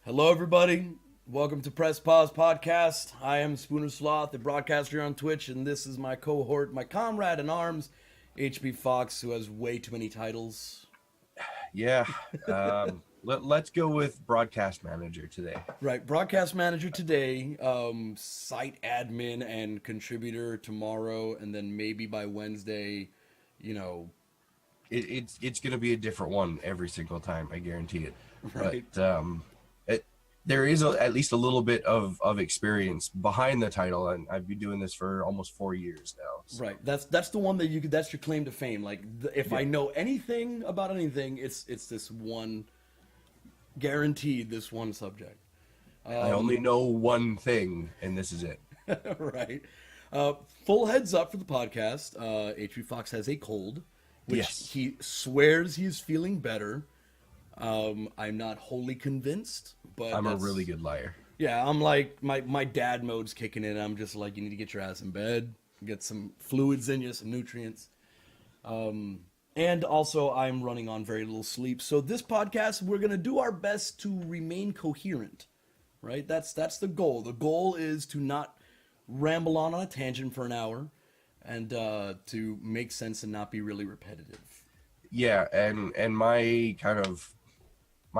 Hello, everybody. Welcome to Paws podcast. I am Spooner Sloth, the broadcaster on Twitch, and this is my cohort, my comrade in arms, HP Fox, who has way too many titles. Yeah. Let's go with broadcast manager today. Right, broadcast manager today, site admin and contributor tomorrow, and then maybe by Wednesday, you know, It's going to be a different one every single time. I guarantee it. right. It, there is at least a little bit of experience behind the title, and I've been doing this for almost 4 years now. So. Right, that's the one that you could. That's your claim to fame. Like, if Yeah. I know anything about anything, it's this one, guaranteed this one subject. I only know one thing, and this is it. Right. Full heads up for the podcast. HB Fox has a cold, which Yes. he swears he's feeling better. I'm not wholly convinced, but I'm a really good liar. yeah. I'm like my dad mode's kicking in. I'm just like, you need to get your ass in bed, get some fluids in you, some nutrients. And also, I'm running on very little sleep. So this podcast, we're gonna do our best to remain coherent, right? That's the goal. The goal is to not ramble on a tangent for an hour, and to make sense and not be really repetitive. Yeah, and my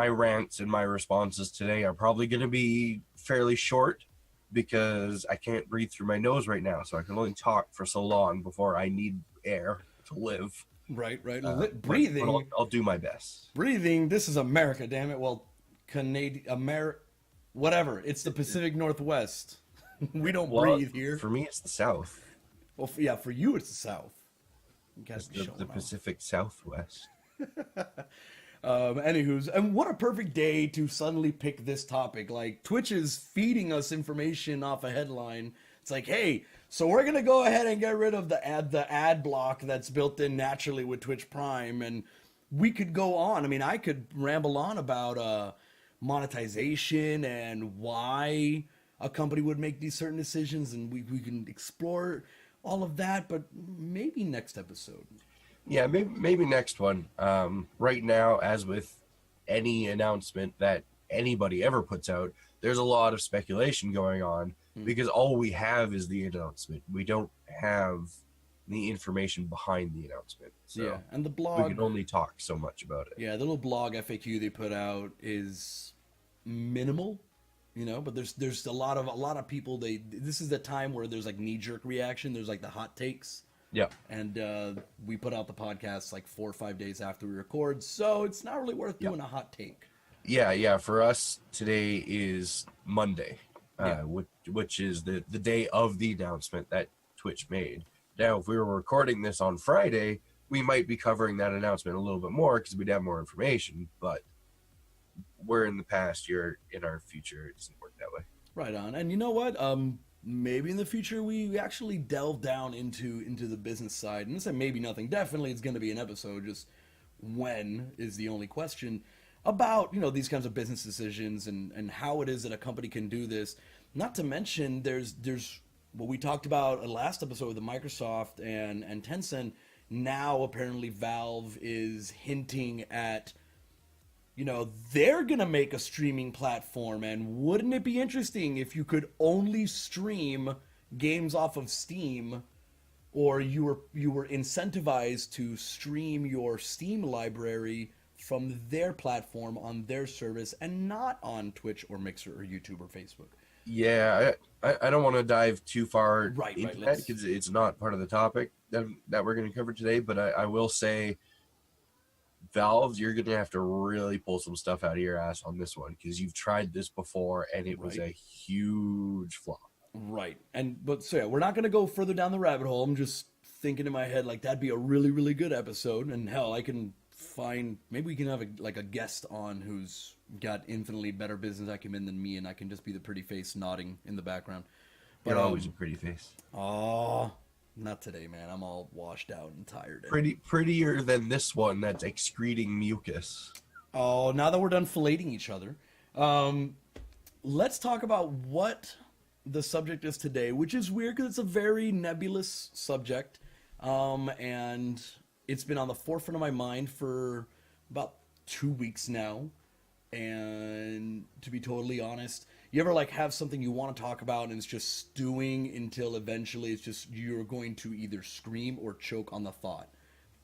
rants and my responses today are probably going to be fairly short because I can't breathe through my nose right now, so I can only talk for so long before I need air to live. Right, right. But I'll do my best. Breathing. This is America, damn it. Well, whatever. It's the Pacific Northwest. We don't Well, breathe here. for me, it's the South. Well, yeah, for you it's the South. You guys It's be the showing off. Pacific Southwest. Anywho's, and what a perfect day to suddenly pick this topic. Like, Twitch is feeding us information off a headline. It's like, hey, so we're gonna go ahead and get rid of the ad block that's built in naturally with Twitch Prime, and we could go on. I mean, I could ramble on about monetization and why a company would make these certain decisions, and we can explore all of that, but maybe next episode. Yeah, maybe next one. Right now, as with any announcement that anybody ever puts out, there's a lot of speculation going on because all we have is the announcement. We don't have the information behind the announcement. So Yeah, and the we blog. can only talk so much about it. Yeah, the little blog FAQ they put out is minimal, but there's a lot of people. This is the time where there's like knee jerk reaction. There's like the hot takes, Yeah. and we put out the podcast like 4 or 5 days after we record, so it's not really worth doing a hot take. Yeah. For us, today is Monday, Yeah. which is the day of the announcement that Twitch made. Now, if we were recording this on Friday, we might be covering that announcement a little bit more because we'd have more information, but we're in the past, you're in our future. It doesn't work that way. Right on. And you know what? Maybe in the future we actually delve down into the business side. And I say maybe nothing. Definitely, it's going to be an episode. Just when is the only question about these kinds of business decisions and how it is that a company can do this. Not to mention, there's what we talked about in last episode with the Microsoft and Tencent. Now apparently Valve is hinting at they're going to make a streaming platform, and wouldn't it be interesting if you could only stream games off of Steam, or you were incentivized to stream your Steam library from their platform on their service and not on Twitch or Mixer or YouTube or Facebook. Yeah, I don't want to dive too far Right, into that let's- because it's not part of the topic that we're going to cover today, but I will say Valve, you're going to have to really pull some stuff out of your ass on this one because you've tried this before and it was Right. a huge flop. Right. So yeah, we're not going to go further down the rabbit hole. I'm just thinking in my head like that'd be a really, really good episode. And hell, I can find, maybe we can have a guest on who's got infinitely better business acumen than me, and I can just be the pretty face nodding in the background. You're always a pretty face. Oh, not today, man. I'm all washed out and tired. Prettier than this one that's excreting mucus. Oh, now that we're done filleting each other, let's talk about what the subject is today, which is weird because it's a very nebulous subject, and it's been on the forefront of my mind for about 2 weeks now. And to be totally honest, you ever like have something you want to talk about and it's just stewing until eventually it's just you're going to either scream or choke on the thought.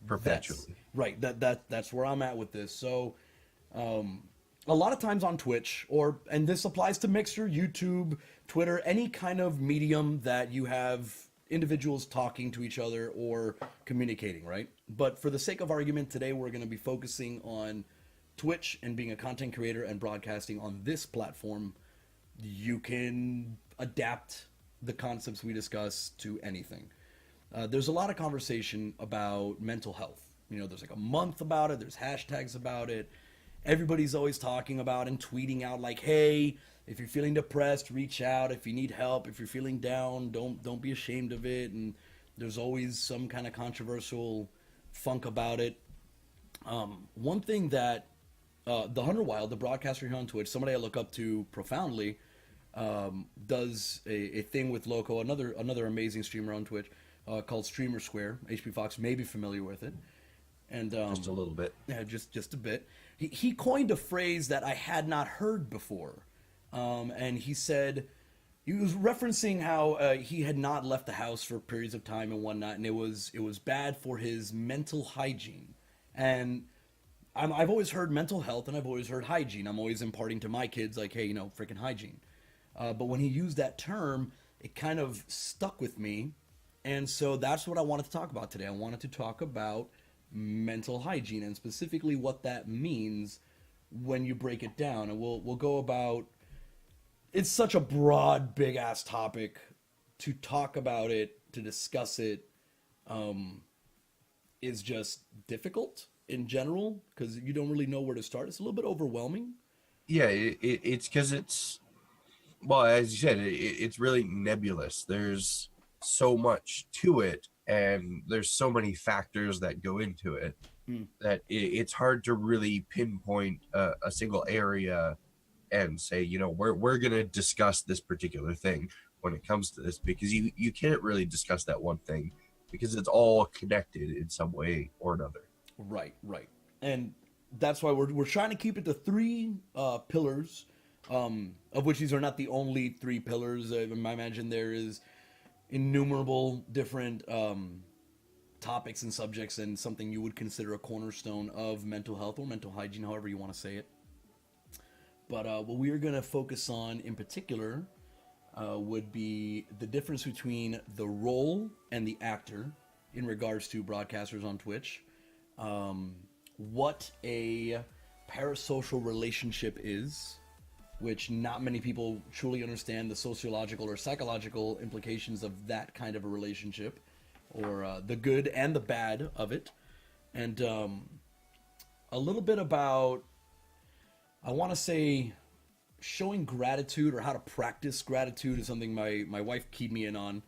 That's Perpetually. right. That's where I'm at with this. So, a lot of times on Twitch, and this applies to Mixer, YouTube, Twitter, any kind of medium that you have individuals talking to each other or communicating, right? But for the sake of argument, today we're going to be focusing on Twitch and being a content creator and broadcasting on this platform. You can adapt the concepts we discuss to anything. There's a lot of conversation about mental health. There's like a month about it. There's hashtags about it. Everybody's always talking about and tweeting out like, "Hey, if you're feeling depressed, reach out. If you need help, if you're feeling down, don't be ashamed of it." And there's always some kind of controversial funk about it. One thing that the Hunter Wild, the broadcaster here on Twitch, somebody I look up to profoundly, does a thing with Loco, another amazing streamer on Twitch, called Streamer Square. HP Fox may be familiar with it, and Just a little bit. yeah, just a bit. He coined a phrase that I had not heard before, and he said he was referencing how he had not left the house for periods of time and whatnot, and it was bad for his mental hygiene. And I've always heard mental health, and I've always heard hygiene. I'm always imparting to my kids like, hey, freaking hygiene. But when he used that term, it kind of stuck with me, and so that's what I wanted to talk about today. I wanted to talk about mental hygiene and specifically what that means when you break it down. And we'll go about, it's such a broad, big ass topic to talk about it, to discuss it, is just difficult in general because you don't really know where to start. It's a little bit overwhelming. Yeah, it's because well, as you said, it's really nebulous. There's so much to it, and there's so many factors that go into it that it's hard to really pinpoint a single area and say, we're going to discuss this particular thing when it comes to this, because you can't really discuss that one thing because it's all connected in some way or another. Right. And that's why we're trying to keep it to three pillars, of which these are not the only three pillars. I imagine there is innumerable different topics and subjects and something you would consider a cornerstone of mental health or mental hygiene, however you want to say it. But what we are going to focus on in particular would be the difference between the role and the actor in regards to broadcasters on Twitch, what a parasocial relationship is, which not many people truly understand the sociological or psychological implications of that kind of a relationship, or the good and the bad of it, and a little bit about, I want to say, showing gratitude or how to practice gratitude is something my wife keyed me in on,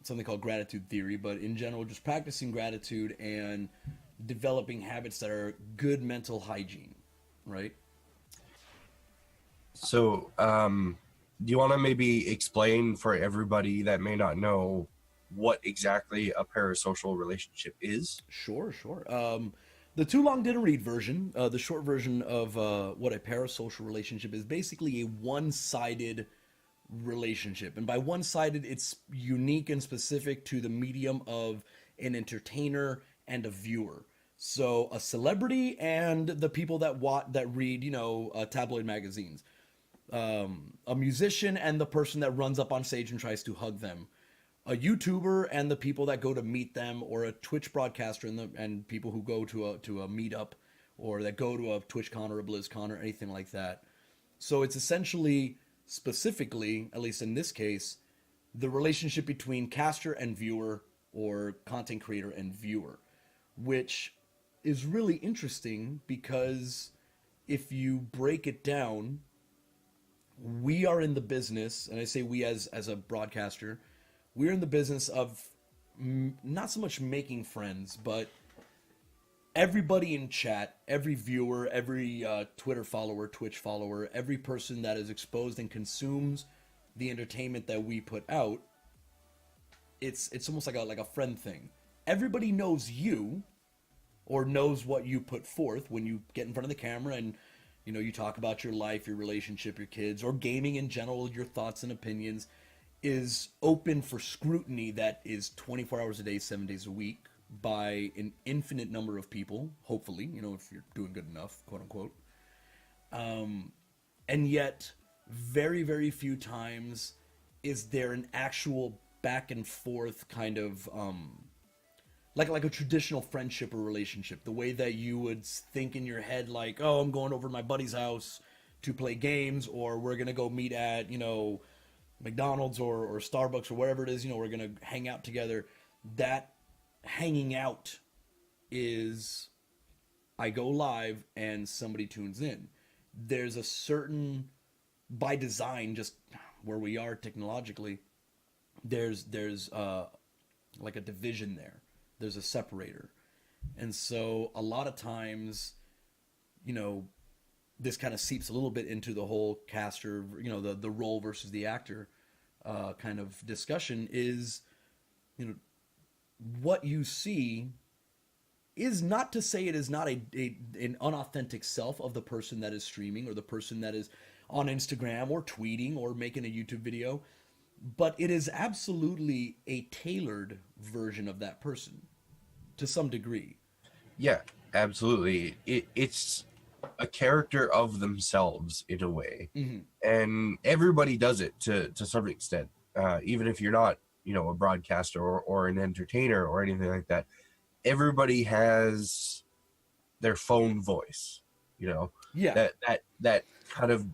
something called gratitude theory, but in general, just practicing gratitude and developing habits that are good mental hygiene, right? So, do you want to maybe explain for everybody that may not know what exactly a parasocial relationship is? Sure. The too long didn't read version, the short version of what a parasocial relationship is, basically a one-sided relationship. And by one-sided, it's unique and specific to the medium of an entertainer and a viewer. So a celebrity and the people that read, tabloid magazines. A musician and the person that runs up on stage and tries to hug them. A YouTuber and the people that go to meet them, or a Twitch broadcaster and people who go to a meetup, or that go to a TwitchCon or a BlizzCon or anything like that. So it's essentially, specifically, at least in this case, the relationship between caster and viewer, or content creator and viewer, which is really interesting because if you break it down, we are in the business, and I say we as a broadcaster, we're in the business of not so much making friends, but everybody in chat, every viewer, every Twitter follower, Twitch follower, every person that is exposed and consumes the entertainment that we put out, it's almost like a friend thing. Everybody knows you, or knows what you put forth when you get in front of the camera and You know, you talk about your life, your relationship, your kids, or gaming in general, your thoughts and opinions is open for scrutiny that is 24 hours a day, 7 days a week by an infinite number of people, hopefully, you know, if you're doing good enough, quote unquote. And yet, very, very few times is there an actual back and forth kind of like a traditional friendship or relationship, the way that you would think in your head, like, oh, I'm going over to my buddy's house to play games, or we're gonna go meet at, you know, McDonald's or Starbucks or wherever it is, you know, we're gonna hang out together. That hanging out is I go live and somebody tunes in. There's a certain, by design, just where we are technologically, there's like a division there. There's a separator. And so a lot of times, you know, this kind of seeps a little bit into the whole caster, you know, the role versus the actor kind of discussion is, you know, what you see is not to say it is not an unauthentic self of the person that is streaming or the person that is on Instagram or tweeting or making a YouTube video, but it is absolutely a tailored version of that person to some degree. Yeah, absolutely. It's a character of themselves in a way, and everybody does it to some extent. Even if you're not, you know, a broadcaster or an entertainer or anything like that, everybody has their phone voice. You know, Yeah. that kind of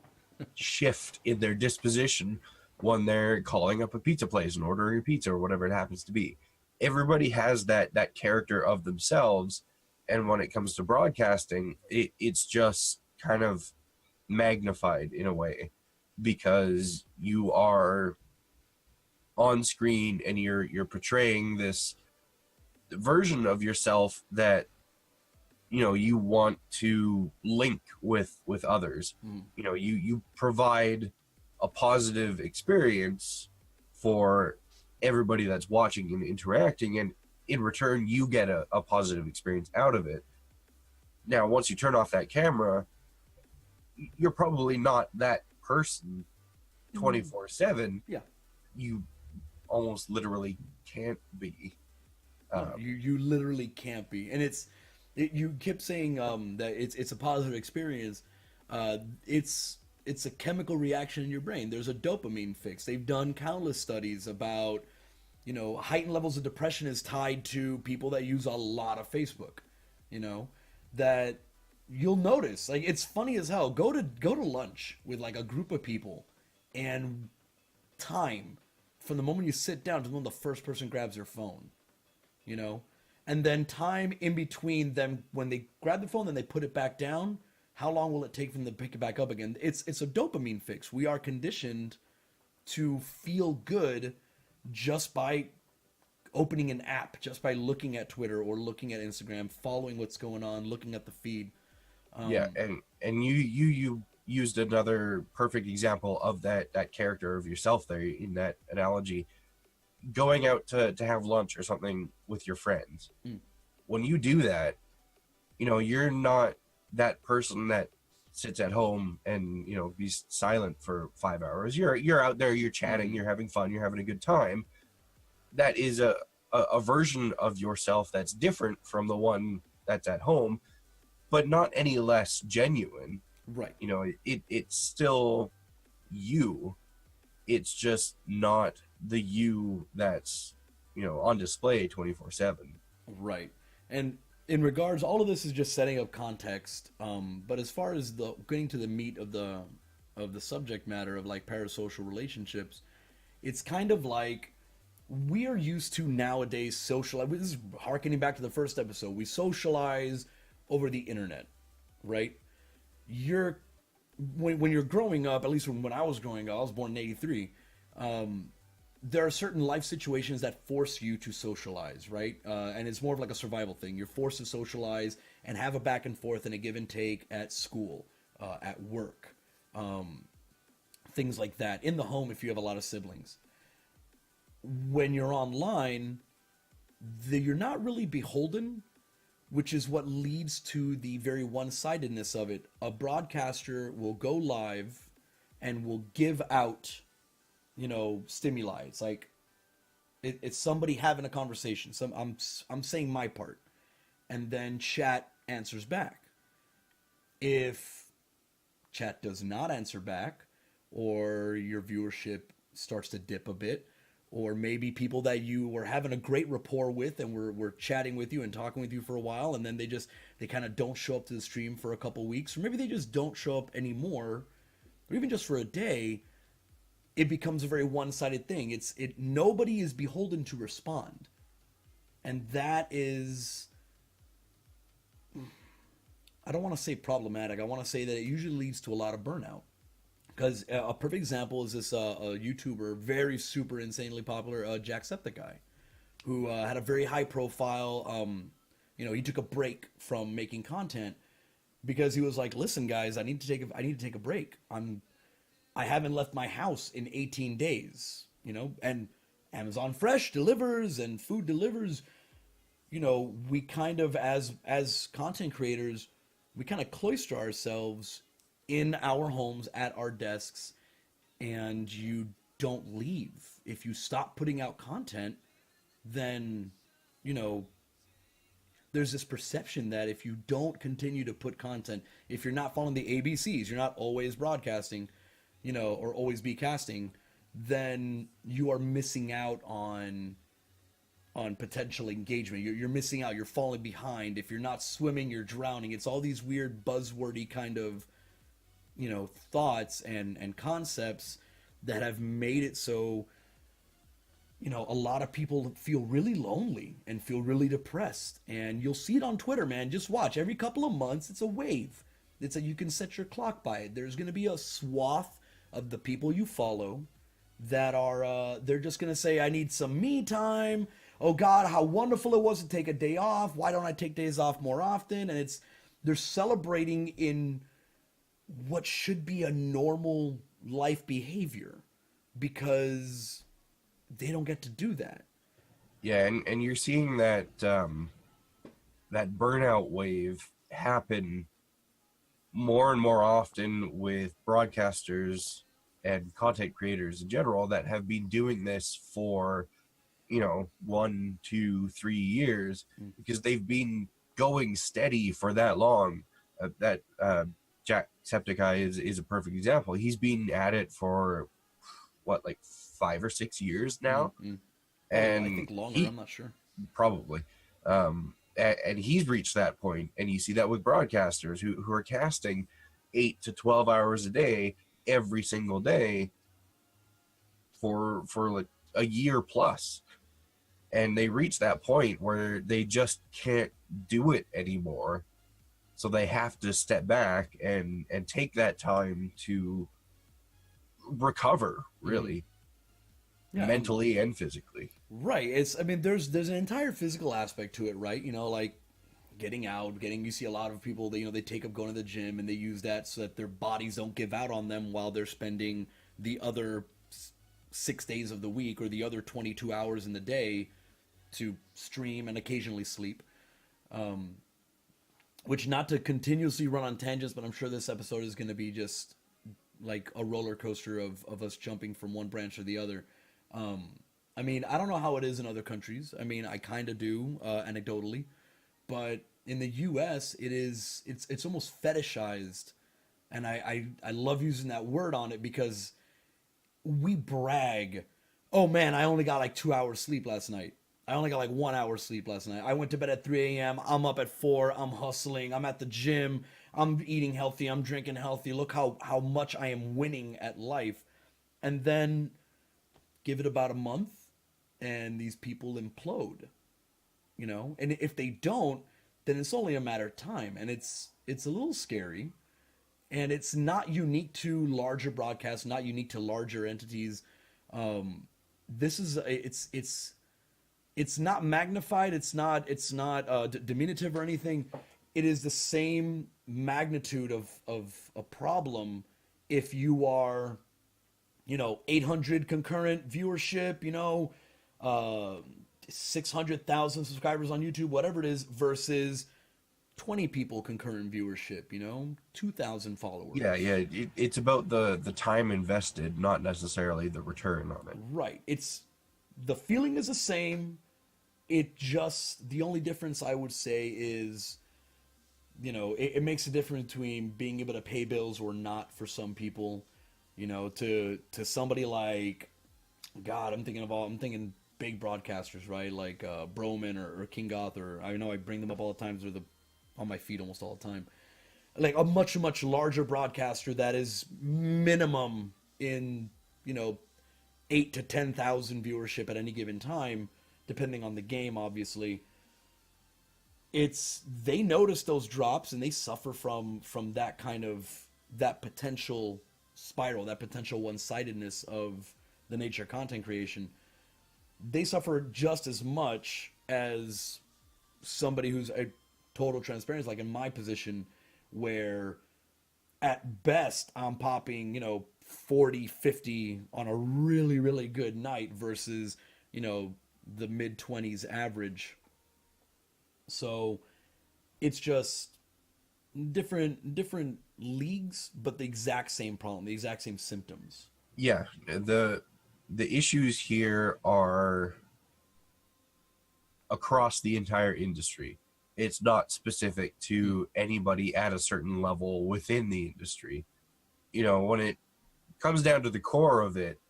shift in their disposition when they're calling up a pizza place and ordering a pizza or whatever it happens to be. Everybody has that character of themselves, and when it comes to broadcasting, it's just kind of magnified in a way because you are on screen and you're portraying this version of yourself that, you know, you want to link with others. You know, you provide a positive experience for everybody that's watching and interacting, and in return you get a positive experience out of it. Now once you turn off that camera, you're probably not that person 24/7. Yeah. You almost literally can't be. You literally can't be, and you kept saying that it's a positive experience. It's a chemical reaction in your brain. There's a dopamine fix. They've done countless studies about, you know, heightened levels of depression is tied to people that use a lot of Facebook. You know, that you'll notice. Like, it's funny as hell. Go to lunch with like a group of people, and time from the moment you sit down to when the first person grabs their phone. You know, and then time in between them when they grab the phone and they put it back down. How long will it take for them to pick it back up again? It's a dopamine fix. We are conditioned to feel good just by opening an app, just by looking at Twitter or looking at Instagram, following what's going on, looking at the feed. Yeah, and you used another perfect example of that character of yourself there in that analogy. Going out to have lunch or something with your friends. When you do that, you know, you're not that person that sits at home and, you know, be silent for 5 hours. You're out there, you're chatting, you're having fun, you're having a good time. That is a version of yourself that's different from the one that's at home, but not any less genuine. Right. You know, it's still you. It's just not the you that's, you know, on display 24/7. Right. And in regards, all of this is just setting up context. But as far as getting to the meat of the subject matter of like parasocial relationships, it's kind of like we are used to nowadays socialize. This is harkening back to the first episode. We socialize over the internet, right? When you're growing up, at least when I was growing up, I was born in '83. There are certain life situations that force you to socialize, right? And it's more of like a survival thing. You're forced to socialize and have a back and forth and a give and take at school, at work, things like that. In the home, if you have a lot of siblings. When you're online, you're not really beholden which is what leads to the very one-sidedness of it. A broadcaster will go live and will give out, stimuli. It's like it's somebody having a conversation. I'm saying my part, and then chat answers back. If chat does not answer back, or your viewership starts to dip a bit, or maybe people that you were having a great rapport with and were chatting with you and talking with you for a while, and then they kind of don't show up to the stream for a couple weeks, or maybe they just don't show up anymore, or even just for a day, it becomes a very one-sided thing. Nobody is beholden to respond. And that is, I don't want to say problematic. I want to say that it usually leads to a lot of burnout. Because a perfect example is this a YouTuber, very super insanely popular, Jacksepticeye, who had a very high profile. He took a break from making content because he was like, "Listen, guys, I need to take a break. I haven't left my house in 18 days. And Amazon Fresh delivers and food delivers. We kind of as content creators, we kind of cloister ourselves in our homes at our desks, and you don't leave. If you stop putting out content, then there's this perception that if you don't continue to put content, if you're not following the ABCs, you're not always broadcasting, or always be casting, then you are missing out on potential engagement. You're missing out. You're falling behind. If you're not swimming, you're drowning. It's all these weird buzzwordy kind of thoughts and concepts that have made it so a lot of people feel really lonely and feel really depressed. And you'll see it on Twitter, man. Just watch. Every couple of months, it's a wave. You can set your clock by it. There's going to be a swath of the people you follow that are they're just going to say, I need some me time. Oh God, how wonderful it was to take a day off. Why don't I take days off more often? And they're celebrating in what should be a normal life behavior because they don't get to do that. Yeah, and you're seeing that that burnout wave happen more and more often with broadcasters and content creators in general that have been doing this for 1, 2, 3 years because they've been going steady for that long. Jacksepticeye is a perfect example. He's been at it for like 5 or 6 years now, and I think longer. I'm not sure. Probably, and he's reached that point. And you see that with broadcasters who are casting 8 to 12 hours a day every single day for like a year plus, and they reach that point where they just can't do it anymore. So they have to step back and take that time to recover, really, mentally and physically. Right. There's an entire physical aspect to it, right? Like getting out, you see a lot of people that, they take up going to the gym and they use that so that their bodies don't give out on them while they're spending the other 6 days of the week or the other 22 hours in the day to stream and occasionally sleep. Which, not to continuously run on tangents, but I'm sure this episode is going to be just like a roller coaster of us jumping from one branch to the other. I don't know how it is in other countries. I kind of do, anecdotally, but in the U.S. it's almost fetishized, and I love using that word on it because we brag. Oh man, I only got like 2 hours sleep last night. I only got like 1 hour sleep last night. I went to bed at 3 a.m. I'm up at 4. I'm hustling. I'm at the gym. I'm eating healthy. I'm drinking healthy. Look how much I am winning at life. And then give it about a month and these people implode. And if they don't, then it's only a matter of time. And it's a little scary. And it's not unique to larger broadcasts, not unique to larger entities. This is it's not magnified. It's not diminutive or anything. It is the same magnitude of a problem if you are, 800 concurrent viewership, 600,000 subscribers on YouTube, whatever it is, versus 20 people concurrent viewership, 2,000 followers. Yeah. It's about the time invested, not necessarily the return on it. Right. It's the feeling is the same. It just the only difference I would say is, it makes a difference between being able to pay bills or not for some people. To somebody like, God, I'm thinking big broadcasters, right? Like Broman or King Goth, or I know I bring them up all the time. They're on my feed almost all the time. Like a much, much larger broadcaster that is minimum in, 8 to 10,000 viewership at any given time, depending on the game, obviously. They notice those drops and they suffer from that potential spiral, that potential one-sidedness of the nature of content creation. They suffer just as much as somebody who's a total transparency, like in my position, where at best I'm popping, 40, 50 on a really, really good night versus, the mid 20s average. So it's just different leagues, but the exact same problem, the exact same symptoms. Yeah, the issues here are across the entire industry. It's not specific to anybody at a certain level within the industry. When it comes down to the core of it,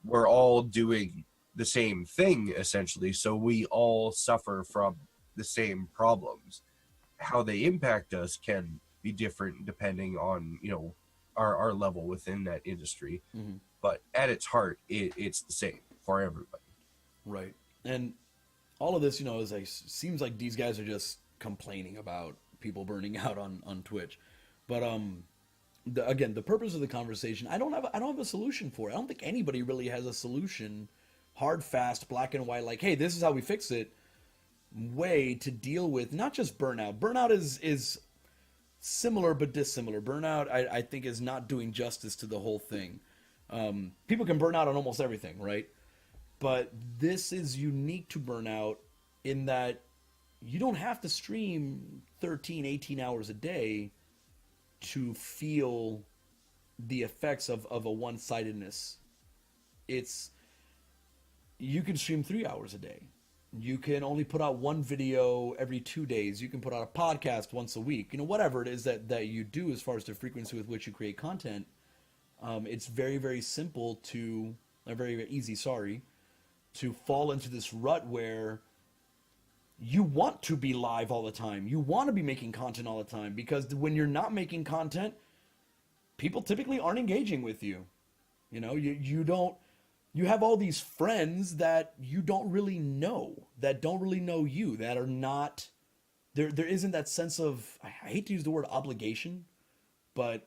we're all doing the same thing essentially, so we all suffer from the same problems. How they impact us can be different depending on our level within that industry. Mm-hmm. But at its heart, it's the same for everybody. Right. And all of this, is like, seems like these guys are just complaining about people burning out on Twitch. But again, the purpose of the conversation, I don't have a solution for it. I don't think anybody really has a solution, hard, fast, black and white, like, hey, this is how we fix it, way to deal with not just burnout. Burnout is similar but dissimilar. Burnout, I think, is not doing justice to the whole thing. People can burn out on almost everything, right? But this is unique to burnout in that you don't have to stream 13, 18 hours a day to feel the effects of a one-sidedness. You can stream 3 hours a day. You can only put out one video every 2 days. You can put out a podcast once a week. Whatever it is that you do as far as the frequency with which you create content. It's very, very simple very, very easy, to fall into this rut where you want to be live all the time. You want to be making content all the time, because when you're not making content, people typically aren't engaging with you. You have all these friends that you don't really know, that don't really know you, that are not there isn't that sense of, I hate to use the word obligation, but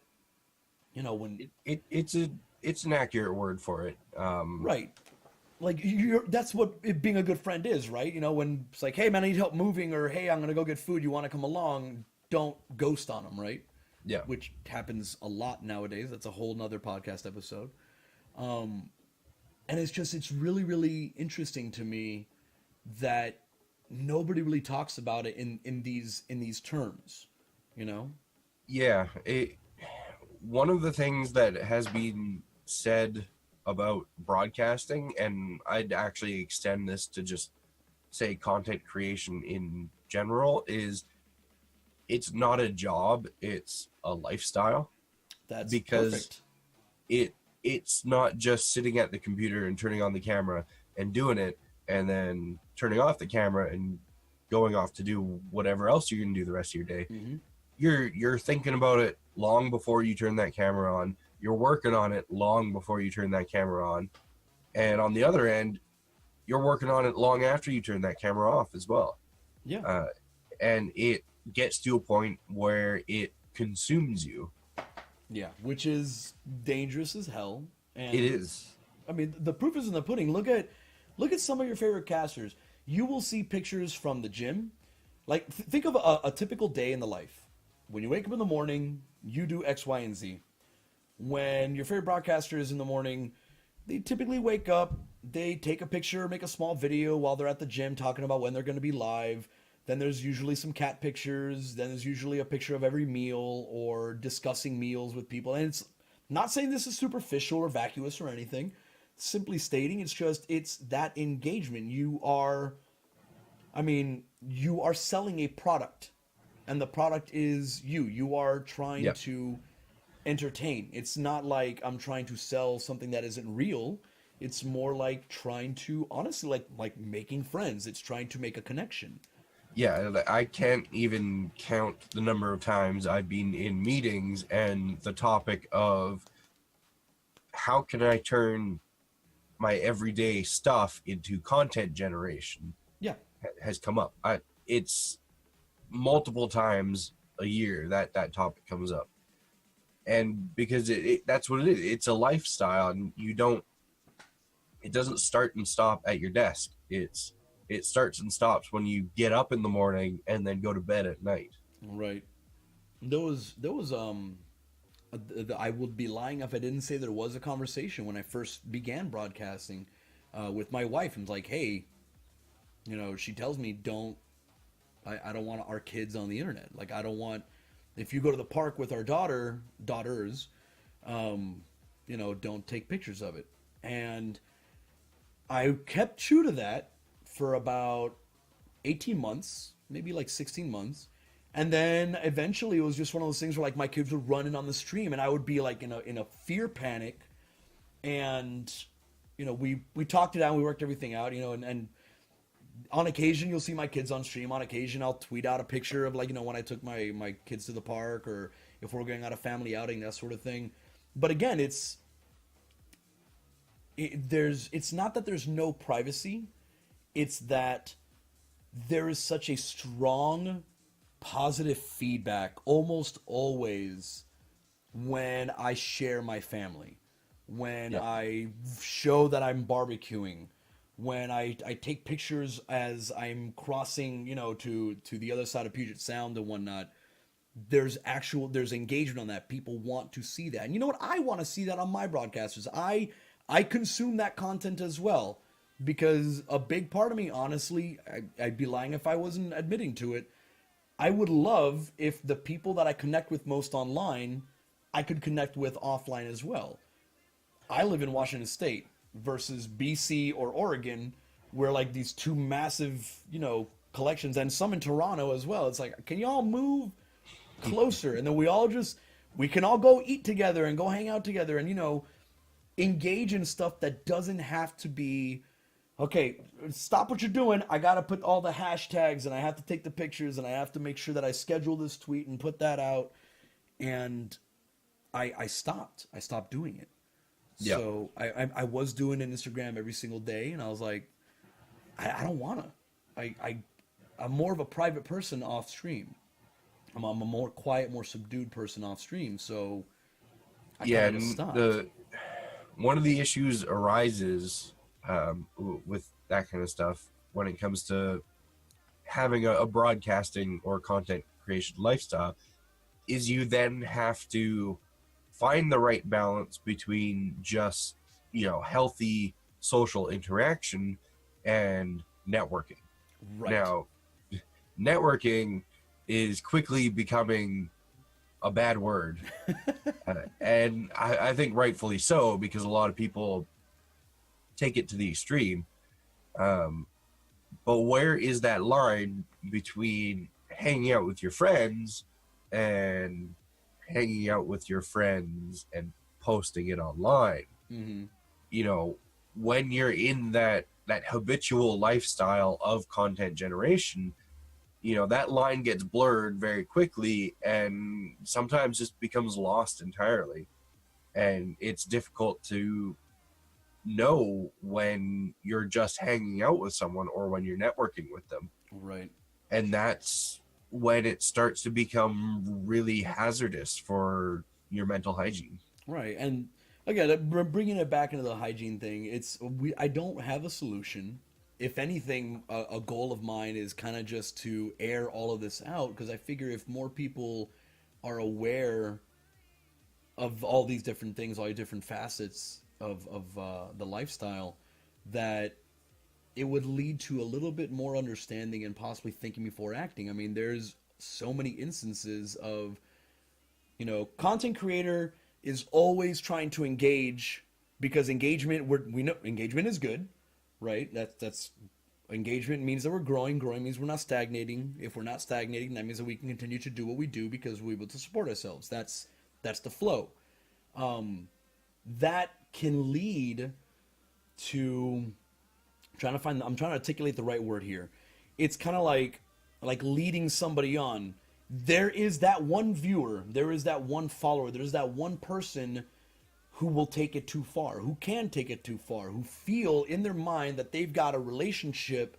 when it's an accurate word for it. Right. Like, that's what being a good friend is, right? When it's like, hey man, I need help moving, or hey, I'm gonna go get food, you want to come along? Don't ghost on them, right? Yeah. Which happens a lot nowadays. That's a whole nother podcast episode. And it's really, really interesting to me that nobody really talks about it in these terms, Yeah. One of the things that has been said about broadcasting, and I'd actually extend this to just say content creation in general, is it's not a job, it's a lifestyle. That's because perfect. It's not just sitting at the computer and turning on the camera and doing it and then turning off the camera and going off to do whatever else you're going to do the rest of your day. Mm-hmm. You're thinking about it long before you turn that camera on. You're working on it long before you turn that camera on. And on the other end, you're working on it long after you turn that camera off as well. Yeah. And it gets to a point where it consumes you. Yeah, which is dangerous as hell. And It is. I mean, the proof is in the pudding. Look at some of your favorite casters. You will see pictures from the gym. Like, think of a typical day in the life. When you wake up in the morning, you do X, Y, and Z. When your favorite broadcaster is in the morning, they typically wake up, they take a picture, make a small video while they're at the gym talking about when they're going to be live. Then there's usually some cat pictures. Then there's usually a picture of every meal or discussing meals with people. And it's not saying this is superficial or vacuous or anything. Simply stating it's just, it's that engagement. I mean, you are selling a product, and the product is you. You are trying Yep. to entertain. It's not like I'm trying to sell something that isn't real. It's more like trying to honestly like making friends. It's trying to make a connection. Yeah, I can't even count the number of times I've been in meetings and the topic of how can I turn my everyday stuff into content generation Yeah. has come up. It's multiple times a year that that topic comes up, and because that's what it is. It's a lifestyle, and you don't. It doesn't start and stop at your desk. It starts and stops when you get up in the morning and then go to bed at night. Right. I would be lying if I didn't say there was a conversation when I first began broadcasting with my wife. And like, hey, she tells me I don't want our kids on the internet. Like, I don't want, if you go to the park with our daughters, don't take pictures of it. And I kept true to that for about 18 months, maybe like 16 months. And then eventually it was just one of those things where like my kids would run in on the stream and I would be like in a fear panic. And, we talked it out, we worked everything out, and on occasion you'll see my kids on stream. On occasion I'll tweet out a picture of like, when I took my kids to the park or if we're going on a family outing, that sort of thing. But again, it's not that there's no privacy. It's that there is such a strong positive feedback almost always when I share my family, when Yeah. I show that I'm barbecuing, when I take pictures as I'm crossing, to the other side of Puget Sound and whatnot. There's engagement on that. People want to see that. And you know what? I want to see that on my broadcasters. I consume that content as well because a big part of me, honestly, I'd be lying if I wasn't admitting to it. I would love if the people that I connect with most online, I could connect with offline as well. I live in Washington State versus BC or Oregon, where like these two massive, collections, and some in Toronto as well. It's like, can y'all move closer? And then we can all go eat together and go hang out together and, engage in stuff that doesn't have to be, okay, stop what you're doing. I got to put all the hashtags and I have to take the pictures and I have to make sure that I schedule this tweet and put that out. And I stopped. I stopped doing it. Yeah. So I was doing an Instagram every single day and I was like, I don't want to. I'm more of a private person off stream. I'm a more quiet, more subdued person off stream. So I Yeah, kind of just and stopped. the one of the issues arises with that kind of stuff when it comes to having a broadcasting or content creation lifestyle is you then have to find the right balance between just healthy social interaction and networking. Right. Now, networking is quickly becoming a bad word, and I think rightfully so because a lot of people take it to the extreme. But where is that line between hanging out with your friends and hanging out with your friends and posting it online? Mm-hmm. When you're in that habitual lifestyle of content generation, that line gets blurred very quickly and sometimes just becomes lost entirely. And it's difficult to know when you're just hanging out with someone or when you're networking with them. Right. And that's when it starts to become really hazardous for your mental hygiene. Right. And again, bringing it back into the hygiene thing, I don't have a solution. If anything, a goal of mine is kind of just to air all of this out because I figure if more people are aware of all these different things, all these different facets of the lifestyle, that it would lead to a little bit more understanding and possibly thinking before acting. I mean, there's so many instances of, content creator is always trying to engage because engagement, we know engagement is good, right? That's engagement means that we're growing. Growing means we're not stagnating. If we're not stagnating, that means that we can continue to do what we do because we're able to support ourselves. That's the flow. That can lead to I'm trying to articulate the right word here. It's kind of like leading somebody on. There is that one viewer, there is that one follower, there's that one person who will take it too far, who can take it too far, who feel in their mind that they've got a relationship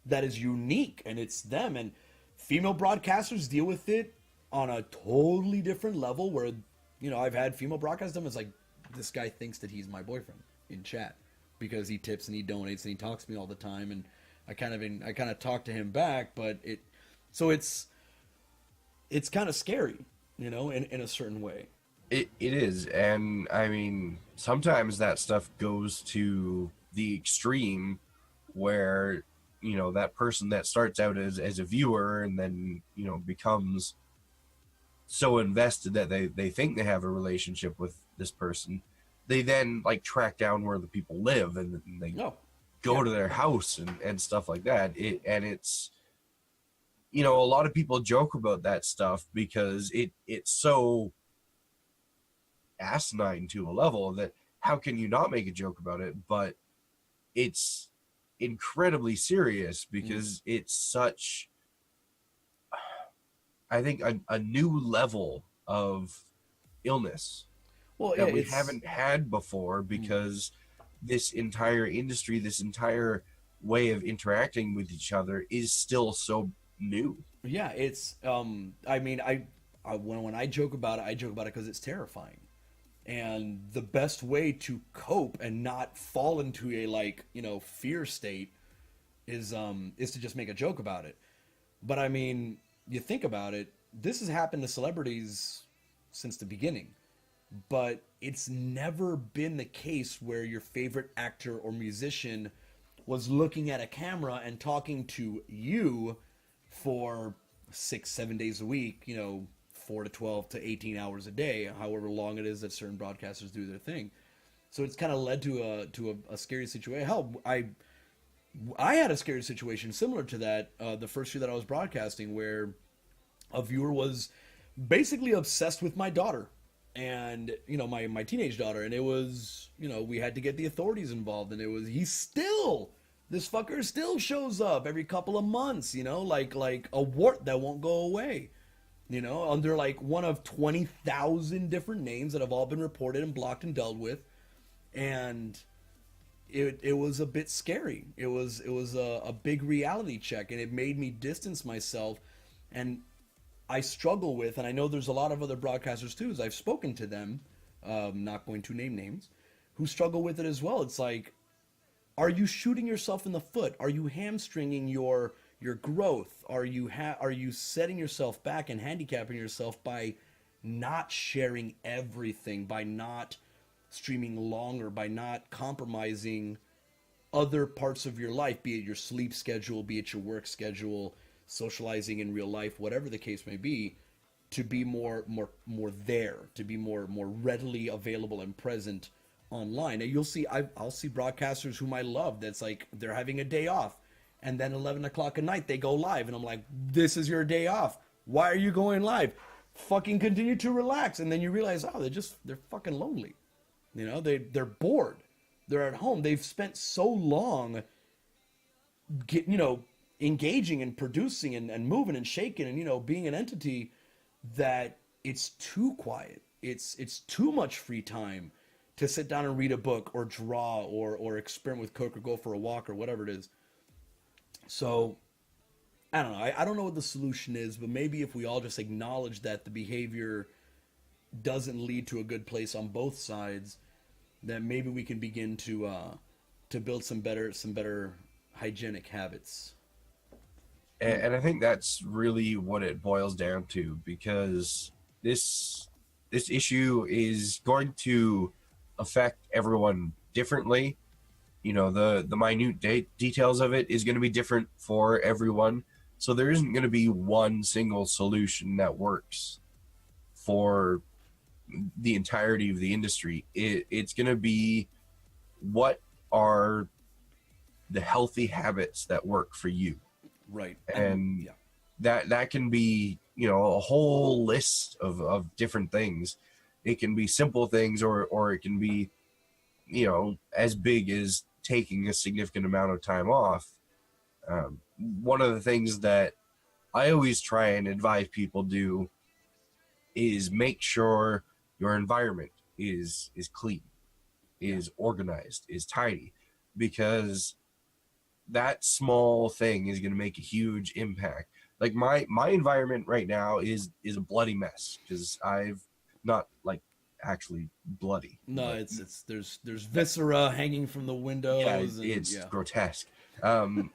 that is unique and it's them. And female broadcasters deal with it on a totally different level where, I've had female broadcasters them. It's like, this guy thinks that he's my boyfriend in chat because he tips and he donates and he talks to me all the time. And I kind of talk to him back, but it's kind of scary, in a certain way. It is, and I mean, sometimes that stuff goes to the extreme where, that person that starts out as a viewer and then, becomes so invested that they think they have a relationship with this person. They then like track down where the people live and they go to their house and stuff like that. It's, a lot of people joke about that stuff because it's so asinine to a level that how can you not make a joke about it? But it's incredibly serious because it's such, I think, a new level of illness that we haven't had before because this entire industry, this entire way of interacting with each other is still so new. Yeah, it's I mean, when I joke about it because it's terrifying. And the best way to cope and not fall into a fear state is to just make a joke about it. But I mean, you think about it, this has happened to celebrities since the beginning. But it's never been the case where your favorite actor or musician was looking at a camera and talking to you for 6-7 days a week, 4 to 12 to 18 hours a day, however long it is that certain broadcasters do their thing. So it's kind of led to a scary situation. Hell, I had a scary situation similar to that the first year that I was broadcasting, where a viewer was basically obsessed with my daughter and my teenage daughter, and it was we had to get the authorities involved, and this fucker still shows up every couple of months, like a wart that won't go away. Under one of 20,000 different names that have all been reported and blocked and dealt with. And it was a bit scary. It was a big reality check, and it made me distance myself. And I struggle with, and I know there's a lot of other broadcasters too, as I've spoken to them, not going to name names, who struggle with it as well. It's like, are you shooting yourself in the foot? Are you hamstringing your growth? Are you setting yourself back and handicapping yourself by not sharing everything, by not streaming longer, by not compromising other parts of your life, be it your sleep schedule, be it your work schedule, socializing in real life, whatever the case may be, to be more there, to be more readily available and present online. And you'll see, I'll see broadcasters whom I love that's like they're having a day off, and then 11 o'clock at night they go live, and I'm like, this is your day off. Why are you going live? Fucking continue to relax. And then you realize, oh, they're fucking lonely. They're bored. They're at home. They've spent so long engaging and producing and moving and shaking and being an entity that it's too quiet. It's too much free time to sit down and read a book or draw or experiment with coke or go for a walk or whatever it is. So I don't know. I don't know what the solution is, but maybe if we all just acknowledge that the behavior doesn't lead to a good place on both sides, then maybe we can begin to build some better hygienic habits. And I think that's really what it boils down to, because this issue is going to affect everyone differently. the minute details of it is going to be different for everyone. So there isn't going to be one single solution that works for the entirety of the industry. It's going to be, what are the healthy habits that work for you? Right. And And yeah. that can be, a whole list of different things. It can be simple things, or it can be, as big as taking a significant amount of time off. One of the things that I always try and advise people do is make sure your environment is clean, Yeah. is organized, is tidy, because that small thing is going to make a huge impact. Like my environment right now is a bloody mess because I've not like actually bloody, No, but it's there's viscera hanging from the yeah, windows and it's yeah. grotesque. Um,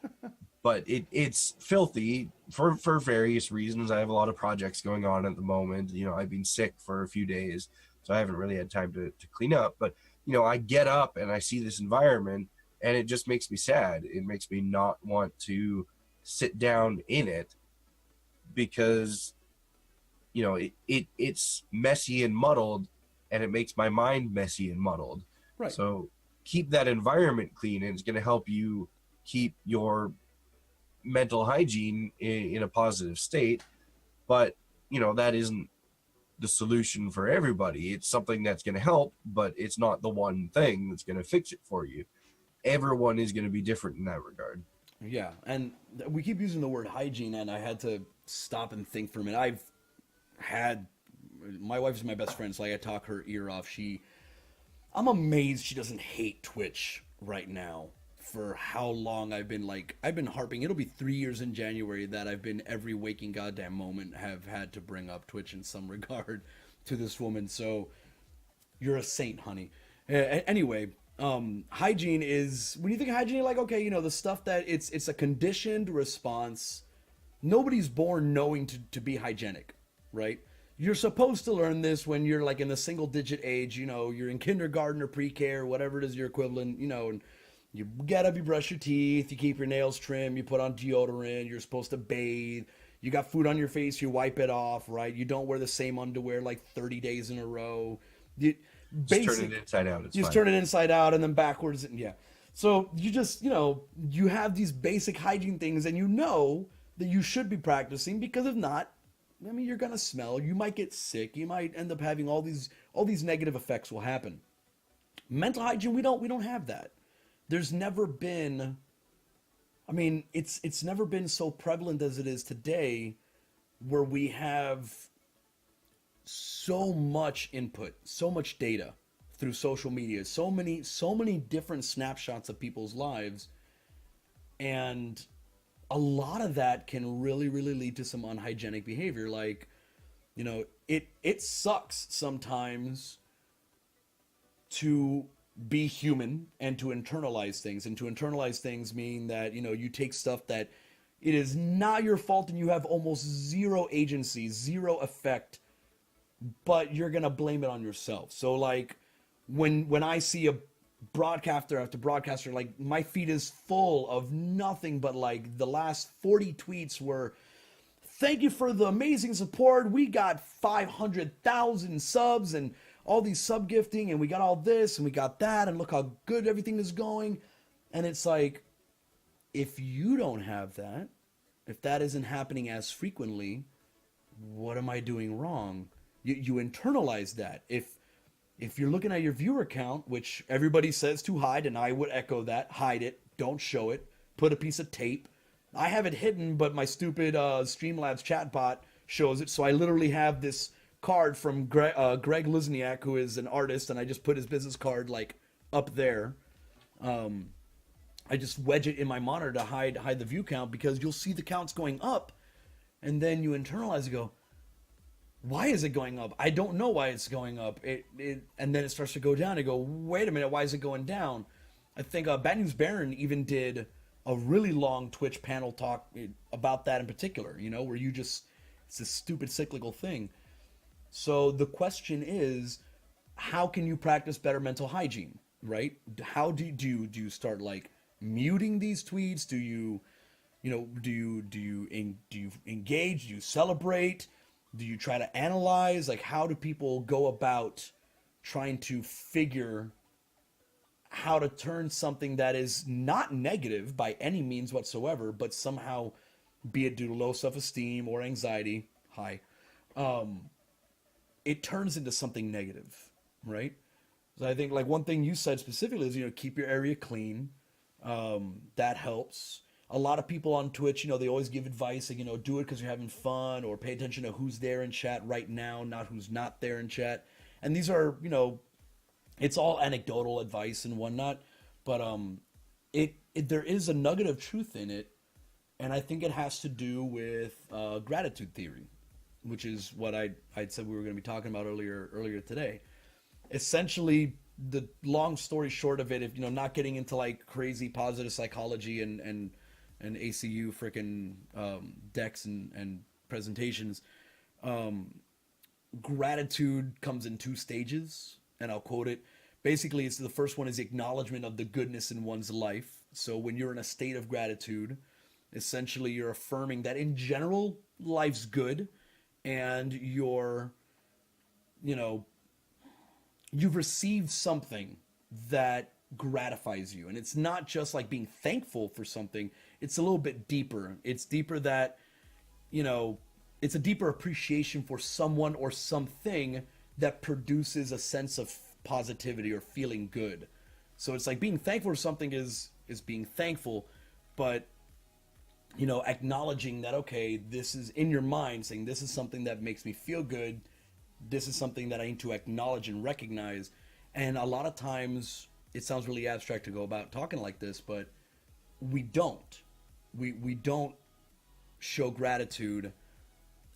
but it's filthy for various reasons. I have a lot of projects going on at the moment. I've been sick for a few days, so I haven't really had time to clean up. But I get up and I see this environment, and it just makes me sad. It makes me not want to sit down in it, because it's messy and muddled, and it makes my mind messy and muddled. Right. So keep that environment clean, and it's going to help you keep your mental hygiene in a positive state. But that isn't the solution for everybody. It's something that's going to help, but it's not the one thing that's going to fix it for you. Everyone is going to be different in that regard. Yeah, and we keep using the word hygiene, and I had to stop and think for a minute. I've had my wife is my best friend, so I talk her ear off. I'm amazed she doesn't hate Twitch right now for how long I've been harping. It'll be 3 years in January that I've been every waking goddamn moment have had to bring up Twitch in some regard to this woman. So you're a saint, honey. Anyway, hygiene is when you think of hygiene, you're like, okay, the stuff that it's a conditioned response. Nobody's born knowing to be hygienic, right? You're supposed to learn this when you're like in the single digit age, you're in kindergarten or pre-K or whatever it is your equivalent, and you get up, you brush your teeth, you keep your nails trimmed, you put on deodorant, you're supposed to bathe, you got food on your face, you wipe it off, right? You don't wear the same underwear like 30 days in a row. You, Just turn basic, it inside out. It's you just fine. turn it inside out and then backwards, and yeah. So you just, you have these basic hygiene things, and that you should be practicing, because if not, I mean, you're gonna smell. You might get sick. You might end up having all these negative effects will happen. Mental hygiene, we don't have that. There's never been. I mean, it's never been so prevalent as it is today, where we have so much input, so much data through social media, so many different snapshots of people's lives, and a lot of that can really really lead to some unhygienic behavior. Like, it sucks sometimes to be human and to internalize things, and to internalize things mean that you take stuff that it is not your fault and you have almost zero agency, zero effect, but you're gonna blame it on yourself. So like when I see a broadcaster after broadcaster, like my feed is full of nothing but like the last 40 tweets were, thank you for the amazing support. We got 500,000 subs and all these sub gifting, and we got all this and we got that, and look how good everything is going. And it's like, if you don't have that, if that isn't happening as frequently, what am I doing wrong? You internalize that. If you're looking at your viewer count, which everybody says to hide, and I would echo that, hide it, don't show it, put a piece of tape. I have it hidden, but my stupid Streamlabs chatbot shows it. So I literally have this card from Greg Lizniak, who is an artist, and I just put his business card like up there. I just wedge it in my monitor to hide the view count, because you'll see the counts going up, and then you internalize and go, why is it going up? I don't know why it's going up. And then it starts to go down. I go, wait a minute, why is it going down? I think Bad News Baron even did a really long Twitch panel talk about that in particular, where it's this stupid cyclical thing. So the question is, how can you practice better mental hygiene? right? How do you start like muting these tweets? Do you, you know, do you engage? Do you celebrate? Do you try to analyze? Like, how do people go about trying to figure how to turn something that is not negative by any means whatsoever, but somehow, be it due to low self esteem or anxiety, high, it turns into something negative, right? So I think like one thing you said specifically is, you know, keep your area clean. That helps. A lot of people on Twitch, you know, they always give advice like, you know, do it because you're having fun, or pay attention to who's there in chat right now, not who's not there in chat. And these are, you know, it's all anecdotal advice and whatnot, but it there is a nugget of truth in it, and I think it has to do with gratitude theory, which is what I'd said we were going to be talking about earlier today. Essentially, the long story short of it, if you know, not getting into like crazy positive psychology and ACU freaking decks and presentations, gratitude comes in two stages, and I'll quote it. Basically, it's the first one is acknowledgement of the goodness in one's life. So when you're in a state of gratitude, essentially you're affirming that in general life's good, and you're, you know, you've received something that gratifies you. And it's not just like being thankful for something, it's a little bit deeper. It's deeper that, you know, it's a deeper appreciation for someone or something that produces a sense of positivity or feeling good. So it's like being thankful for something is being thankful, but you know, acknowledging that, okay, this is in your mind, saying this is something that makes me feel good. This is something that I need to acknowledge and recognize. And a lot of times it sounds really abstract to go about talking like this, but we don't. We don't show gratitude.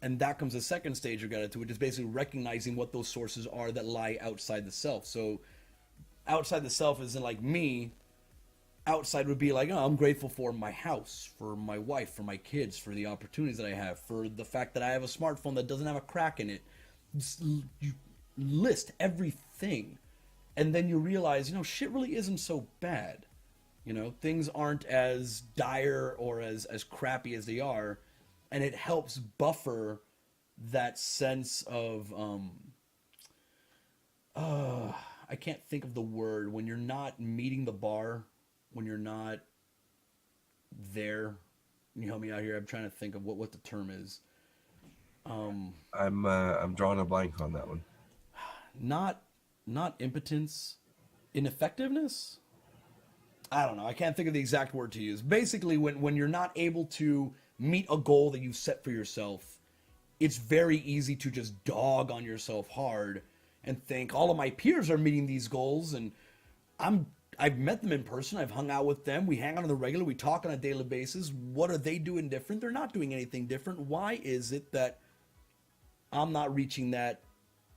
And that comes the second stage of gratitude, which is basically recognizing what those sources are that lie outside the self. So outside the self isn't like me. Outside would be like, oh, I'm grateful for my house, for my wife, for my kids, for the opportunities that I have, for the fact that I have a smartphone that doesn't have a crack in it. You list everything, and then you realize, you know, shit really isn't so bad. You know, things aren't as dire or as crappy as they are, and it helps buffer that sense of I can't think of the word, when you're not meeting the bar, when you're not there. Can you help me out here? I'm trying to think of what the term is. I'm drawing a blank on that one. Not not impotence, ineffectiveness. I don't know. I can't think of the exact word to use. Basically, when you're not able to meet a goal that you set for yourself, it's very easy to just dog on yourself hard and think all of my peers are meeting these goals, and I'm I've met them in person. I've hung out with them. We hang out on the regular. We talk on a daily basis. What are they doing different? They're not doing anything different. Why is it that I'm not reaching that,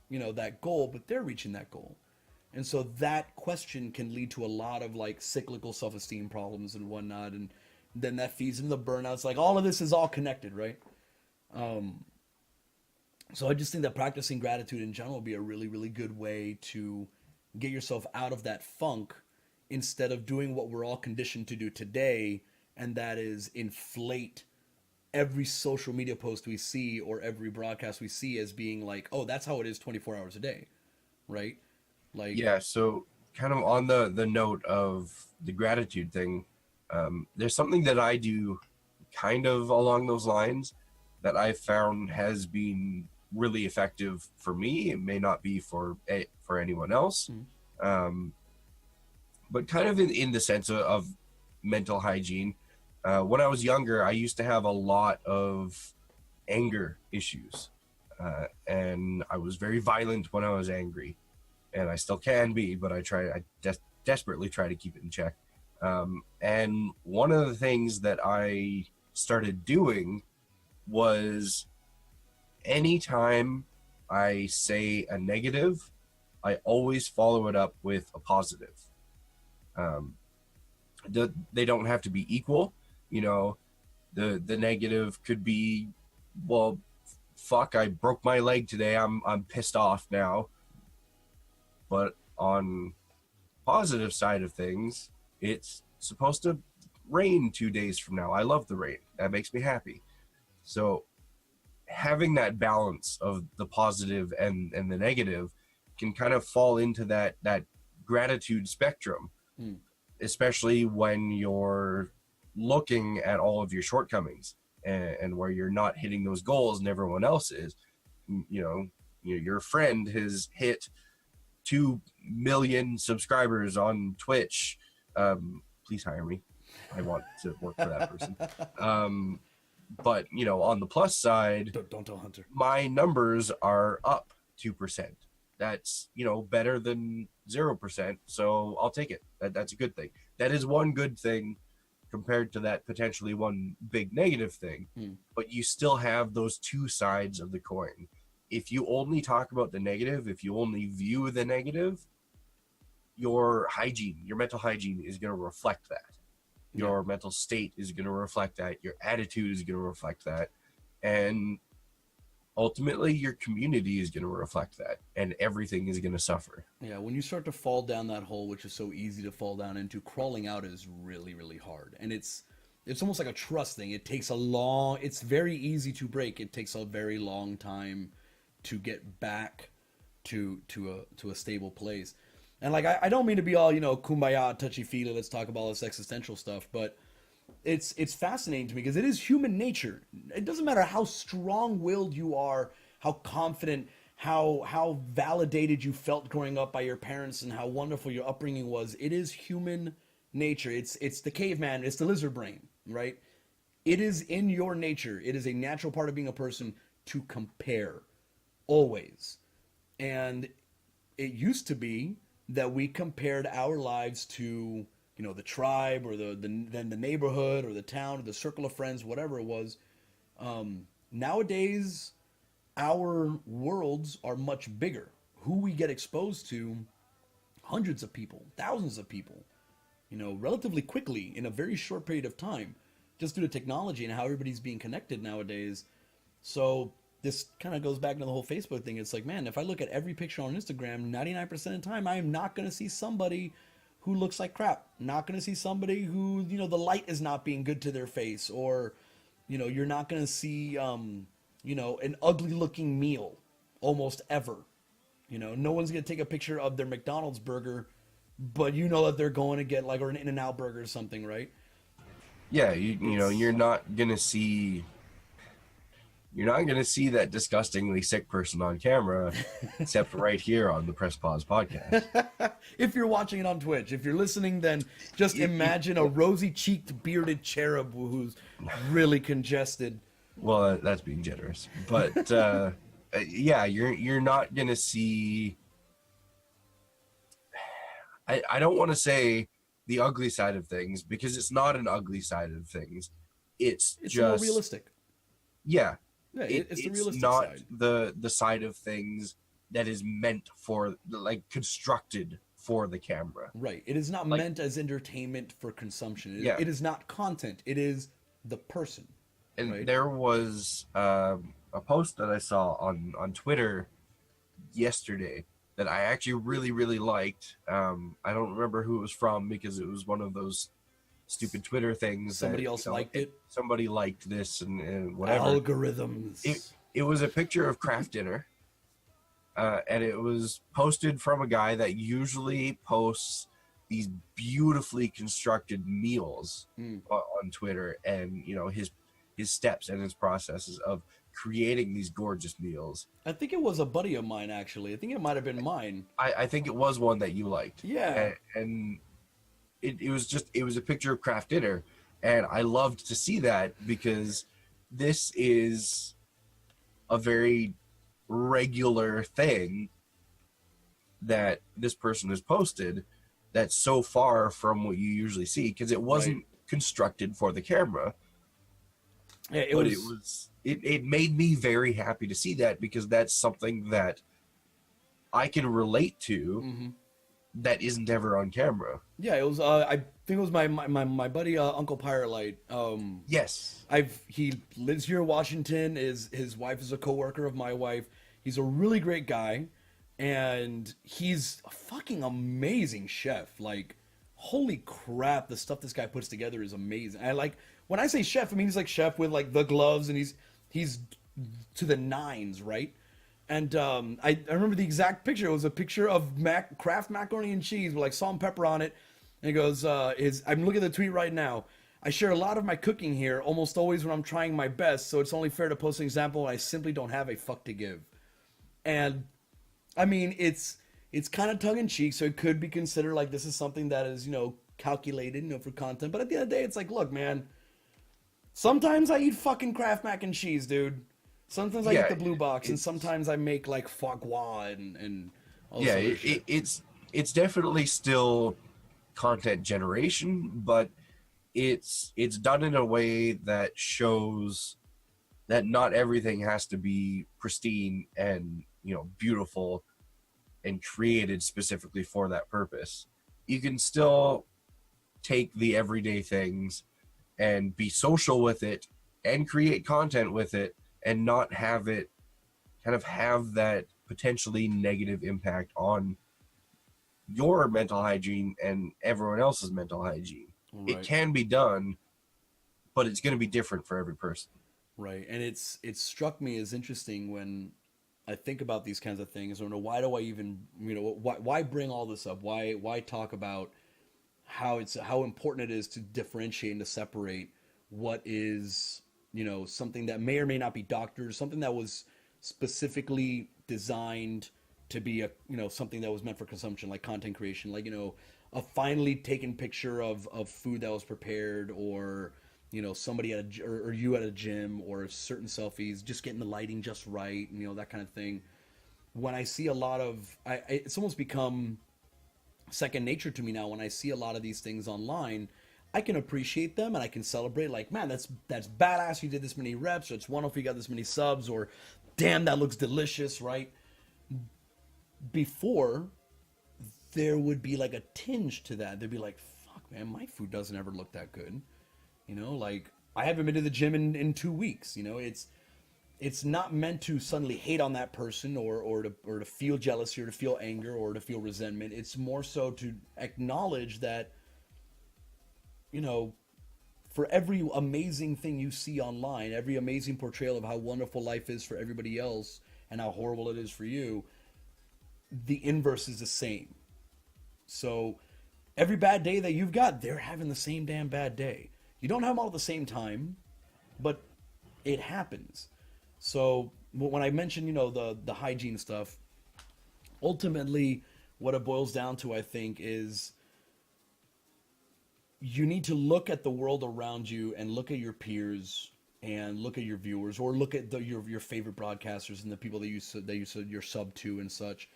you know, that goal, but they're reaching that goal? And so that question can lead to a lot of like cyclical self-esteem problems and whatnot, and then that feeds into the burnout. It's like all of this is all connected, right? So I just think that practicing gratitude in general would be a really, really good way to get yourself out of that funk, instead of doing what we're all conditioned to do today, and that is inflate every social media post we see or every broadcast we see as being like, oh, that's how it is 24 hours a day, right? Like, Yeah, so kind of on the note of the gratitude thing, there's something that I do kind of along those lines that I found has been really effective for me. It may not be for anyone else, um, but kind of in the sense of mental hygiene. When I was younger, I used to have a lot of anger issues, and I was very violent when I was angry, and I still can be, but I desperately try to keep it in check. And one of the things that I started doing was, anytime I say a negative, I always follow it up with a positive. Um, they don't have to be equal. You know, the negative could be, well, fuck, I broke my leg today. I'm pissed off now. But on positive side of things, it's supposed to rain 2 days from now. I love the rain. That makes me happy. So having that balance of the positive and the negative can kind of fall into that gratitude spectrum, especially when you're looking at all of your shortcomings and where you're not hitting those goals and everyone else is. Your friend has hit 2 million subscribers on Twitch. Please hire me. I want to work for that person. But on the plus side, don't tell Hunter. My numbers are up 2%. That's better than 0%. So I'll take it. That's a good thing. That is one good thing compared to that potentially one big negative thing. But you still have those two sides of the coin. If you only talk about the negative, if you only view the negative, your mental hygiene is going to reflect that. Your mental state is going to reflect that. Your attitude is going to reflect that. And ultimately, your community is going to reflect that. And everything is going to suffer. Yeah, when you start to fall down that hole, which is so easy to fall down into, crawling out is really, really hard. And it's almost like a trust thing. It's very easy to break. It takes a very long time to get back to a stable place. And like I don't mean to be all kumbaya, touchy feely, let's talk about all this existential stuff, but it's fascinating to me because it is human nature. It doesn't matter how strong-willed you are, how confident, how validated you felt growing up by your parents, and how wonderful your upbringing was. It is human nature. It's the caveman. It's the lizard brain, right? It is in your nature. It is a natural part of being a person to compare, always. And it used to be that we compared our lives to, the tribe or then the neighborhood or the town or the circle of friends, whatever it was. Nowadays, our worlds are much bigger. Who we get exposed to, hundreds of people, thousands of people, relatively quickly in a very short period of time, just due to technology and how everybody's being connected nowadays. So this kind of goes back to the whole Facebook thing. It's like, man, if I look at every picture on Instagram, 99% of the time, I am not going to see somebody who looks like crap. Not going to see somebody who, the light is not being good to their face, or, you're not going to see, an ugly looking meal almost ever. No one's going to take a picture of their McDonald's burger, but that they're going to get or an In-N-Out burger or something, right? Yeah, you're not going to see that disgustingly sick person on camera, except right here on the Press Pause podcast. If you're watching it on Twitch, if you're listening, then just imagine a rosy-cheeked, bearded cherub who's really congested. Well, that's being generous, but yeah, you're not gonna see. I don't want to say the ugly side of things, because it's not an ugly side of things. It's just more realistic. Yeah. Yeah, it's the realistic not side. the side of things that is meant for, constructed for the camera. Right. It is not meant as entertainment for consumption. It is not content. It is the person. And right? There was a post that I saw on Twitter yesterday that I actually really, really liked. I don't remember who it was from, because it was one of those stupid Twitter things. Somebody else liked it. Somebody liked this and whatever. Algorithms. It was a picture of craft dinner, and it was posted from a guy that usually posts these beautifully constructed meals on Twitter, and his steps and his processes of creating these gorgeous meals. I think it was a buddy of mine, actually. I think it might have been mine. I think it was one that you liked. Yeah. And it was a picture of craft dinner, and I loved to see that, because this is a very regular thing that this person has posted that's so far from what you usually see, because it wasn't constructed for the camera. Yeah, it made me very happy to see that, because that's something that I can relate to that isn't ever on camera. Yeah, it was. I think it was my buddy Uncle Pirate Light. Yes. He lives here in Washington. His wife is a coworker of my wife. He's a really great guy. and he's a fucking amazing chef. Like, holy crap, the stuff this guy puts together is amazing. I like when I say chef, I mean he's like chef with like the gloves, and he's to the nines, right? And I remember the exact picture. It was a picture of Kraft macaroni and cheese with like salt and pepper on it. And he goes, I'm looking at the tweet right now. I share a lot of my cooking here, almost always when I'm trying my best, so it's only fair to post an example when I simply don't have a fuck to give. And I mean, it's kind of tongue in cheek, so it could be considered like this is something that is, calculated, for content. But at the end of the day, it's like, look, man, sometimes I eat fucking Kraft mac and cheese, dude. Sometimes I Yeah, eat the blue box, and it's sometimes I make like foie gras and all this yeah, other shit. it's definitely still content generation, but it's done in a way that shows that not everything has to be pristine and beautiful and created specifically for that purpose. You can still take the everyday things and be social with it and create content with it and not have it kind of have that potentially negative impact on your mental hygiene and everyone else's mental hygiene. It Right, can be done, but it's going to be different for every person. right. And it struck me as interesting when I think about these kinds of things. Or why do I even, why bring all this up? Why talk about how important it is to differentiate and to separate what is, something that may or may not be doctored, something that was specifically designed to be something that was meant for consumption, like content creation, like, a finely taken picture of food that was prepared, or somebody at or you at a gym, or certain selfies, just getting the lighting just right, that kind of thing. When I see a lot of, it's almost become second nature to me now. When I see a lot of these things online, I can appreciate them and I can celebrate, like, man, that's badass, you did this many reps, or it's wonderful you got this many subs, or damn, that looks delicious, right? Before, there would be like a tinge to that. There'd be like, fuck, man, my food doesn't ever look that good. Like, I haven't been to the gym in 2 weeks. It's not meant to suddenly hate on that person, or to feel jealousy, or to feel anger, or to feel resentment. It's more so to acknowledge that, you know, for every amazing thing you see online, every amazing portrayal of how wonderful life is for everybody else and how horrible it is for you, the inverse is the same. So every bad day that you've got, they're having the same damn bad day. You don't have them all at the same time, but it happens. So when I mentioned, the hygiene stuff, ultimately what it boils down to, I think, is you need to look at the world around you and look at your peers and look at your viewers, or look at your favorite broadcasters and the people that you're sub to and such,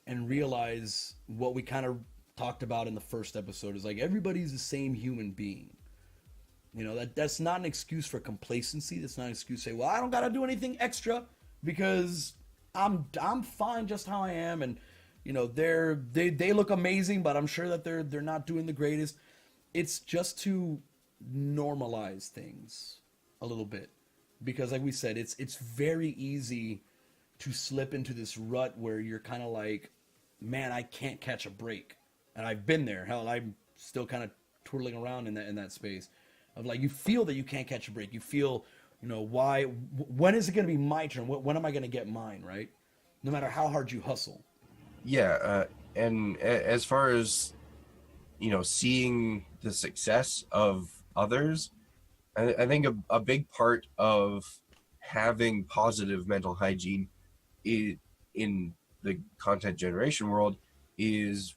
and realize what we kind of talked about in the first episode is, like, everybody's the same human being. That's not an excuse for complacency. That's not an excuse to say, well, I don't got to do anything extra because I'm fine just how I am, and they look amazing, but I'm sure that they're not doing the greatest. It's just to normalize things a little bit, because, like we said, it's very easy to slip into this rut where you're kind of like, man, I can't catch a break. And I've been there. Hell, I'm still kind of twirling around in that space of, like, you feel that you can't catch a break. You feel, when is it going to be my turn? When am I going to get mine, right? No matter how hard you hustle. Yeah, and as far as seeing the success of others, I think a big part of having positive mental hygiene in the content generation world is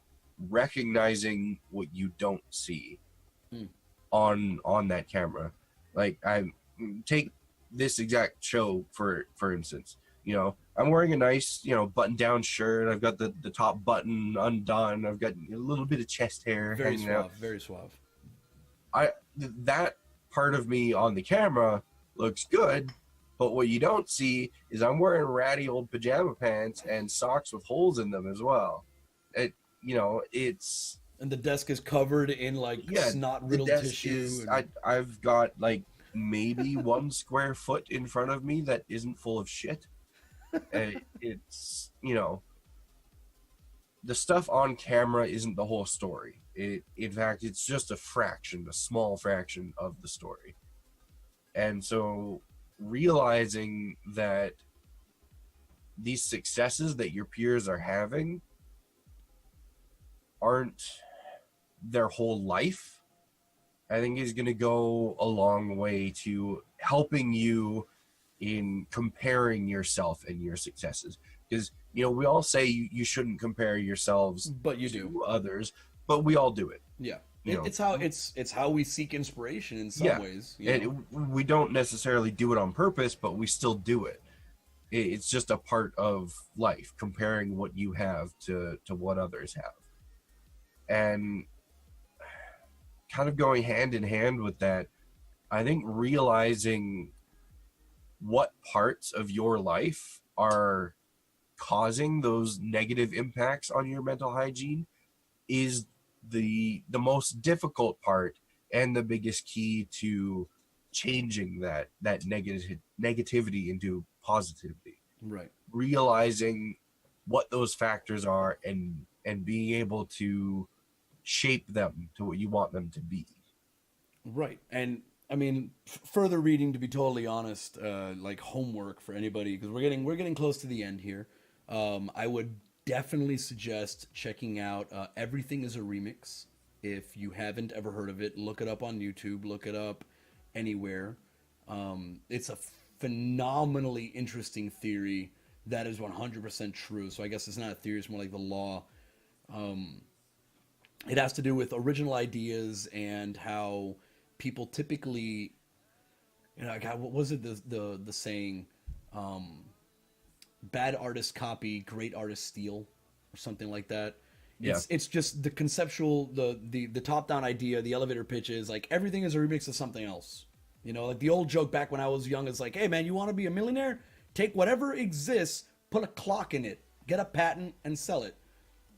recognizing what you don't see Hmm. on that camera. Like, I take this exact show for instance. I'm wearing a nice button down shirt. I've got the top button undone. I've got a little bit of chest hair Very hanging out. suave, very suave. That part of me on the camera looks good, but what you don't see is I'm wearing ratty old pajama pants and socks with holes in them as well. It's And the desk is covered in, like, yeah. snot The riddled desk tissue. is And I've got like maybe 1 square foot in front of me that isn't full of shit. It's the stuff on camera isn't the whole story. In fact, it's just a fraction, a small fraction of the story. And so realizing that these successes that your peers are having aren't their whole life, I think is going to go a long way to helping you in comparing yourself and your successes. Because, we all say you shouldn't compare yourselves But you to do. others, but we all do it. Yeah. You know, It's how we seek inspiration in some yeah. ways. And we don't necessarily do it on purpose, but we still do it. It's just a part of life, comparing what you have to what others have. And kind of going hand in hand with that, I think realizing what parts of your life are causing those negative impacts on your mental hygiene is the most difficult part and the biggest key to changing that negativity into positivity. Right. Realizing what those factors are and being able to shape them to what you want them to be. Right. And I mean, further reading, to be totally honest, like homework for anybody, because we're getting close to the end here. I would definitely suggest checking out Everything is a Remix. If you haven't ever heard of it, look it up on YouTube, look it up anywhere. It's a phenomenally interesting theory that is 100% true. So I guess it's not a theory, it's more like the law. It has to do with original ideas and how people typically, like, what was it, the saying, bad artists copy, great artists steal, or something like that. Yeah. It's just the conceptual, the top down idea, the elevator pitch is like everything is a remix of something else. Like the old joke back when I was young is like, hey man, you want to be a millionaire? Take whatever exists, put a clock in it, get a patent, and sell it.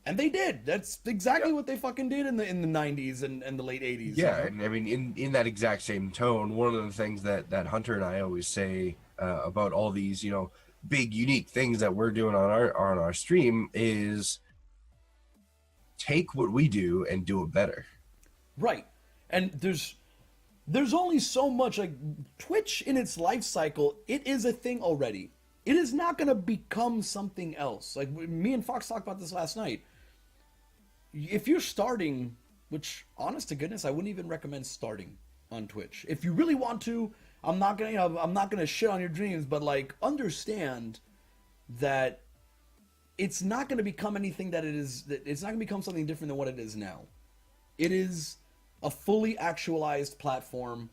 And they did. That's exactly what they fucking did in the '90s and the late '80s. Yeah, and I mean, in that exact same tone, one of the things that Hunter and I always say about all these, big unique things that we're doing on our stream is take what we do and do it better. Right. And there's only so much, like, Twitch in its life cycle, it is a thing already. It is not going to become something else. Like, me and Fox talked about this last night. If you're starting, which, honest to goodness, I wouldn't even recommend starting on Twitch. If you really want to, I'm not gonna shit on your dreams, but like, understand that it's not gonna become anything that it is. It's not gonna become something different than what it is now. It is a fully actualized platform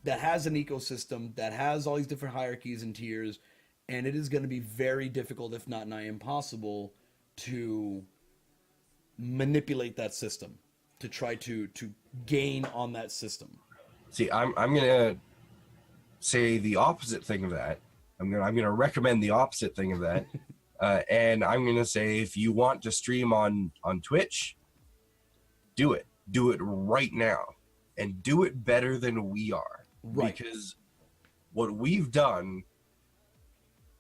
that has an ecosystem that has all these different hierarchies and tiers, and it is going to be very difficult, if not nigh impossible, to manipulate that system, to try to gain on that system. See, I'm gonna say the opposite thing of that. I'm gonna recommend the opposite thing of that, and I'm gonna say if you want to stream on Twitch, do it right now, and do it better than we are. Right. Because what we've done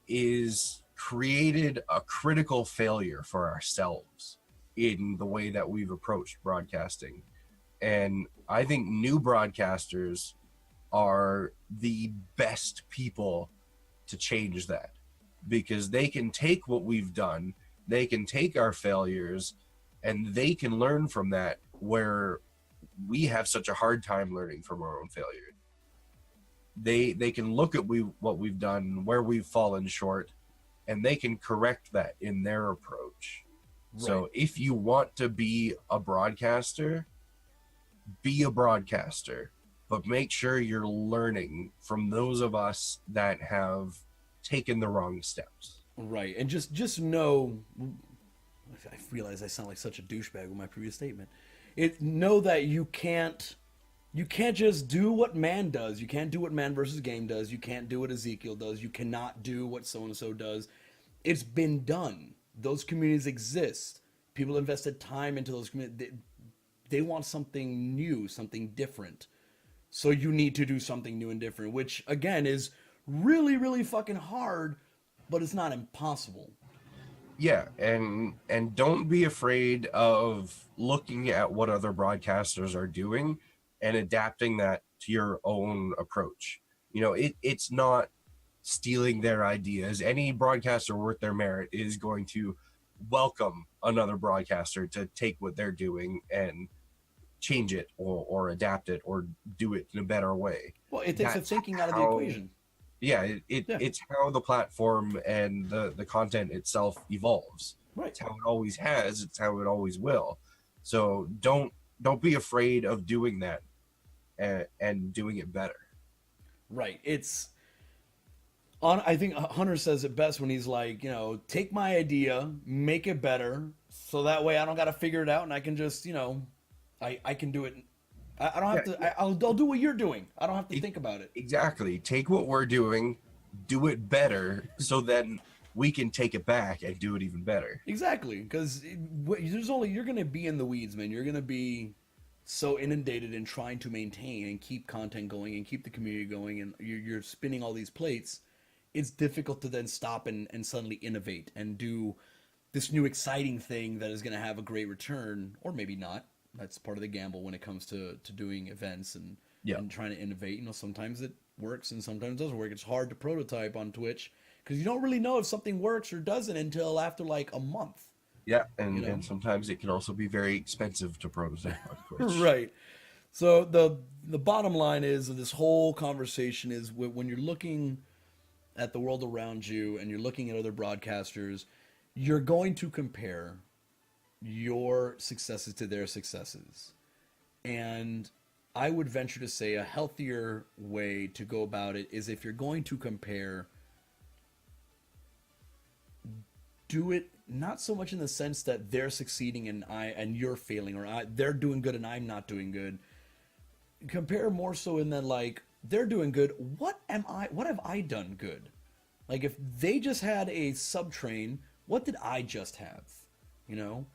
is created a critical failure for ourselves in the way that we've approached broadcasting. And I think new broadcasters are the best people to change that, because they can take what we've done, they can take our failures, and they can learn from that, where we have such a hard time learning from our own failure. They can look at what we've done, where we've fallen short, and they can correct that in their approach. Right. So if you want to be a broadcaster, but make sure you're learning from those of us that have taken the wrong steps. Right. And just know, I realize I sound like such a douchebag with my previous statement. Know that you can't just do what man does. You can't do what Man versus Game does. You can't do what Ezekiel does. You cannot do what so-and-so does. It's been done. Those communities exist. People invested time into those communities. They want something new, something different. So you need to do something new and different, which, again, is really, really fucking hard, but it's not impossible. Yeah, and don't be afraid of looking at what other broadcasters are doing and adapting that to your own approach. It's not stealing their ideas. Any broadcaster worth their merit is going to welcome another broadcaster to take what they're doing and change it or adapt it or do it in a better way. Well, it takes the That's thinking out of the how, equation. yeah, Yeah, it's how the platform and the content itself evolves. right. It's how it always has, it's how it always will. So don't be afraid of doing that and doing it better. Right. I think Hunter says it best when he's like, take my idea, make it better, so that way I don't got to figure it out and I can just, I can do it. I don't have Yeah, to. I'll do what you're doing. I don't have to think about it. exactly. Take what we're doing, do it better, so then we can take it back and do it even better. Exactly, because you're gonna be in the weeds, man. You're gonna be so inundated in trying to maintain and keep content going and keep the community going, and you're spinning all these plates. It's difficult to then stop and suddenly innovate and do this new exciting thing that is going to have a great return, or maybe not. That's part of the gamble when it comes to doing events Yeah. and trying to innovate. Sometimes it works and sometimes it doesn't work. It's hard to prototype on Twitch because you don't really know if something works or doesn't until after like a month. Yeah, You and know, sometimes it can also be very expensive to prototype on Twitch. right? So the bottom line is of this whole conversation is when you're looking at the world around you and you're looking at other broadcasters, you're going to compare your successes to their successes. And I would venture to say a healthier way to go about it is if you're going to compare, do it not so much in the sense that they're succeeding and you're failing, or they're doing good and I'm not doing good. Compare more so in that, like, they're doing good. What have I done good? Like, if they just had a sub train, what did I just have? You know,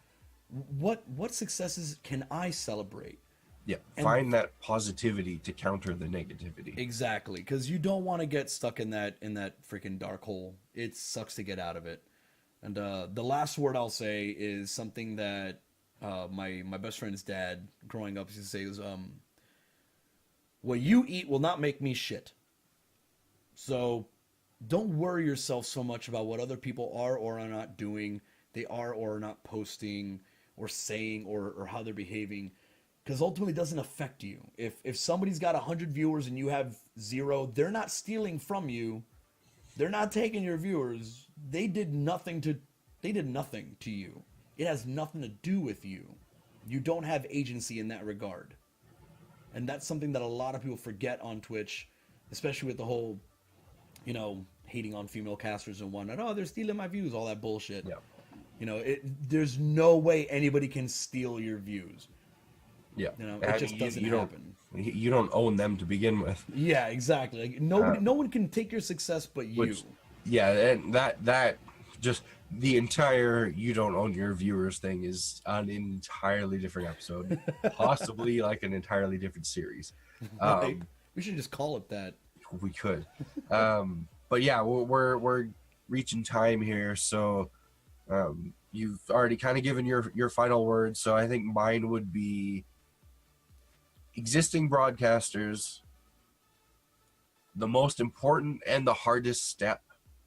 what successes can I celebrate? Yeah, And find that positivity to counter the negativity. exactly, because you don't want to get stuck in that freaking dark hole. It sucks to get out of it. And the last word I'll say is something that my best friend's dad growing up used to say was, "What you eat will not make me shit." So don't worry yourself so much about what other people are or are not doing. They are or are not posting or saying or how they're behaving, because ultimately it doesn't affect you. If somebody's got 100 viewers and you have zero, they're not stealing from you. They're not taking your viewers. They did nothing to you. It has nothing to do with you. You don't have agency in that regard. And that's something that a lot of people forget on Twitch, especially with the whole, hating on female casters and whatnot. Oh, they're stealing my views, all that bullshit. Yeah. There's no way anybody can steal your views. Yeah. It just doesn't happen. You don't own them to begin with. Yeah, exactly. Like no one can take your success but you. Which, yeah, and that just the entire "you don't own your viewers" thing is an entirely different episode, possibly like an entirely different series. Right? We should just call it that. We could, but yeah, we're reaching time here, so you've already kind of given your final words. So I think mine would be existing broadcasters. The most important and the hardest step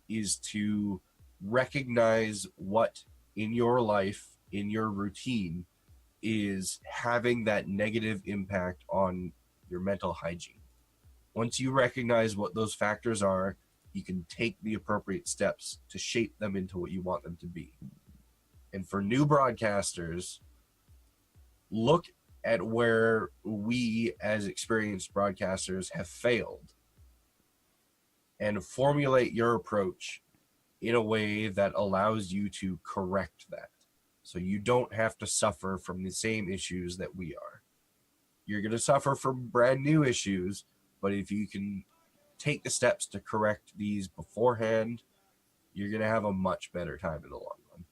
is to recognize what in your life, in your routine, is having that negative impact on your mental hygiene. Once you recognize what those factors are, you can take the appropriate steps to shape them into what you want them to be. And for new broadcasters, look at where we as experienced broadcasters have failed and formulate your approach in a way that allows you to correct that, so you don't have to suffer from the same issues that we are. You're going to suffer from brand new issues, but if you can take the steps to correct these beforehand, you're going to have a much better time in the long run.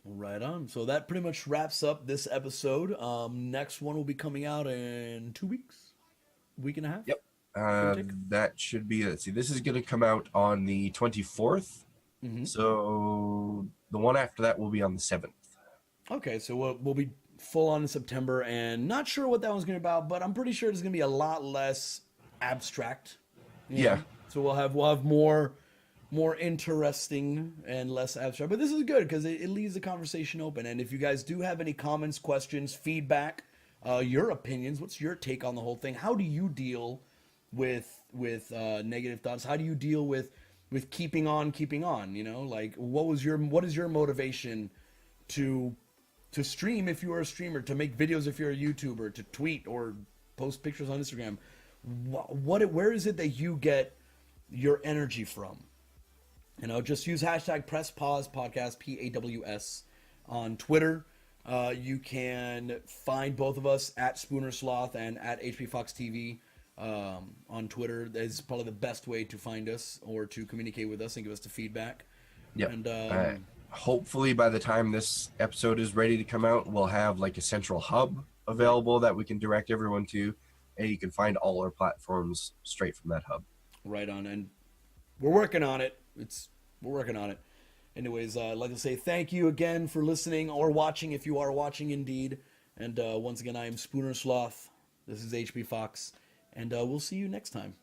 Right on. So that pretty much wraps up this episode. Next one will be coming out in 2 weeks, week and a half. Yep. That should be it. See, this is going to come out on the 24th. So the one after that will be on the 7th. Okay, so we'll be full on in September, and not sure what that one's gonna be about, but I'm pretty sure it's gonna be a lot less abstract. You Yeah. know, so we'll have more interesting and less abstract. But this is good because it leaves the conversation open. And if you guys do have any comments, questions, feedback, your opinions, what's your take on the whole thing? How do you deal with negative thoughts? How do you deal with keeping on, keeping on? You know, like what is your motivation to stream if you are a streamer, to make videos if you're a YouTuber, to tweet or post pictures on Instagram? Where is it that you get your energy from? You know, just use hashtag Press Pause Podcast, PAWS, on Twitter. You can find both of us at Spooner Sloth and at HP Fox TV on Twitter. That is probably the best way to find us or to communicate with us and give us the feedback. Yep. And Hopefully by the time this episode is ready to come out, we'll have like a central hub available that we can direct everyone to, and you can find all our platforms straight from that hub. right on. And we're working on it. We're working on it. Anyways, I'd like to say thank you again for listening or watching if you are watching indeed. And once again, I am Spooner Sloth. This is HP Fox. And we'll see you next time.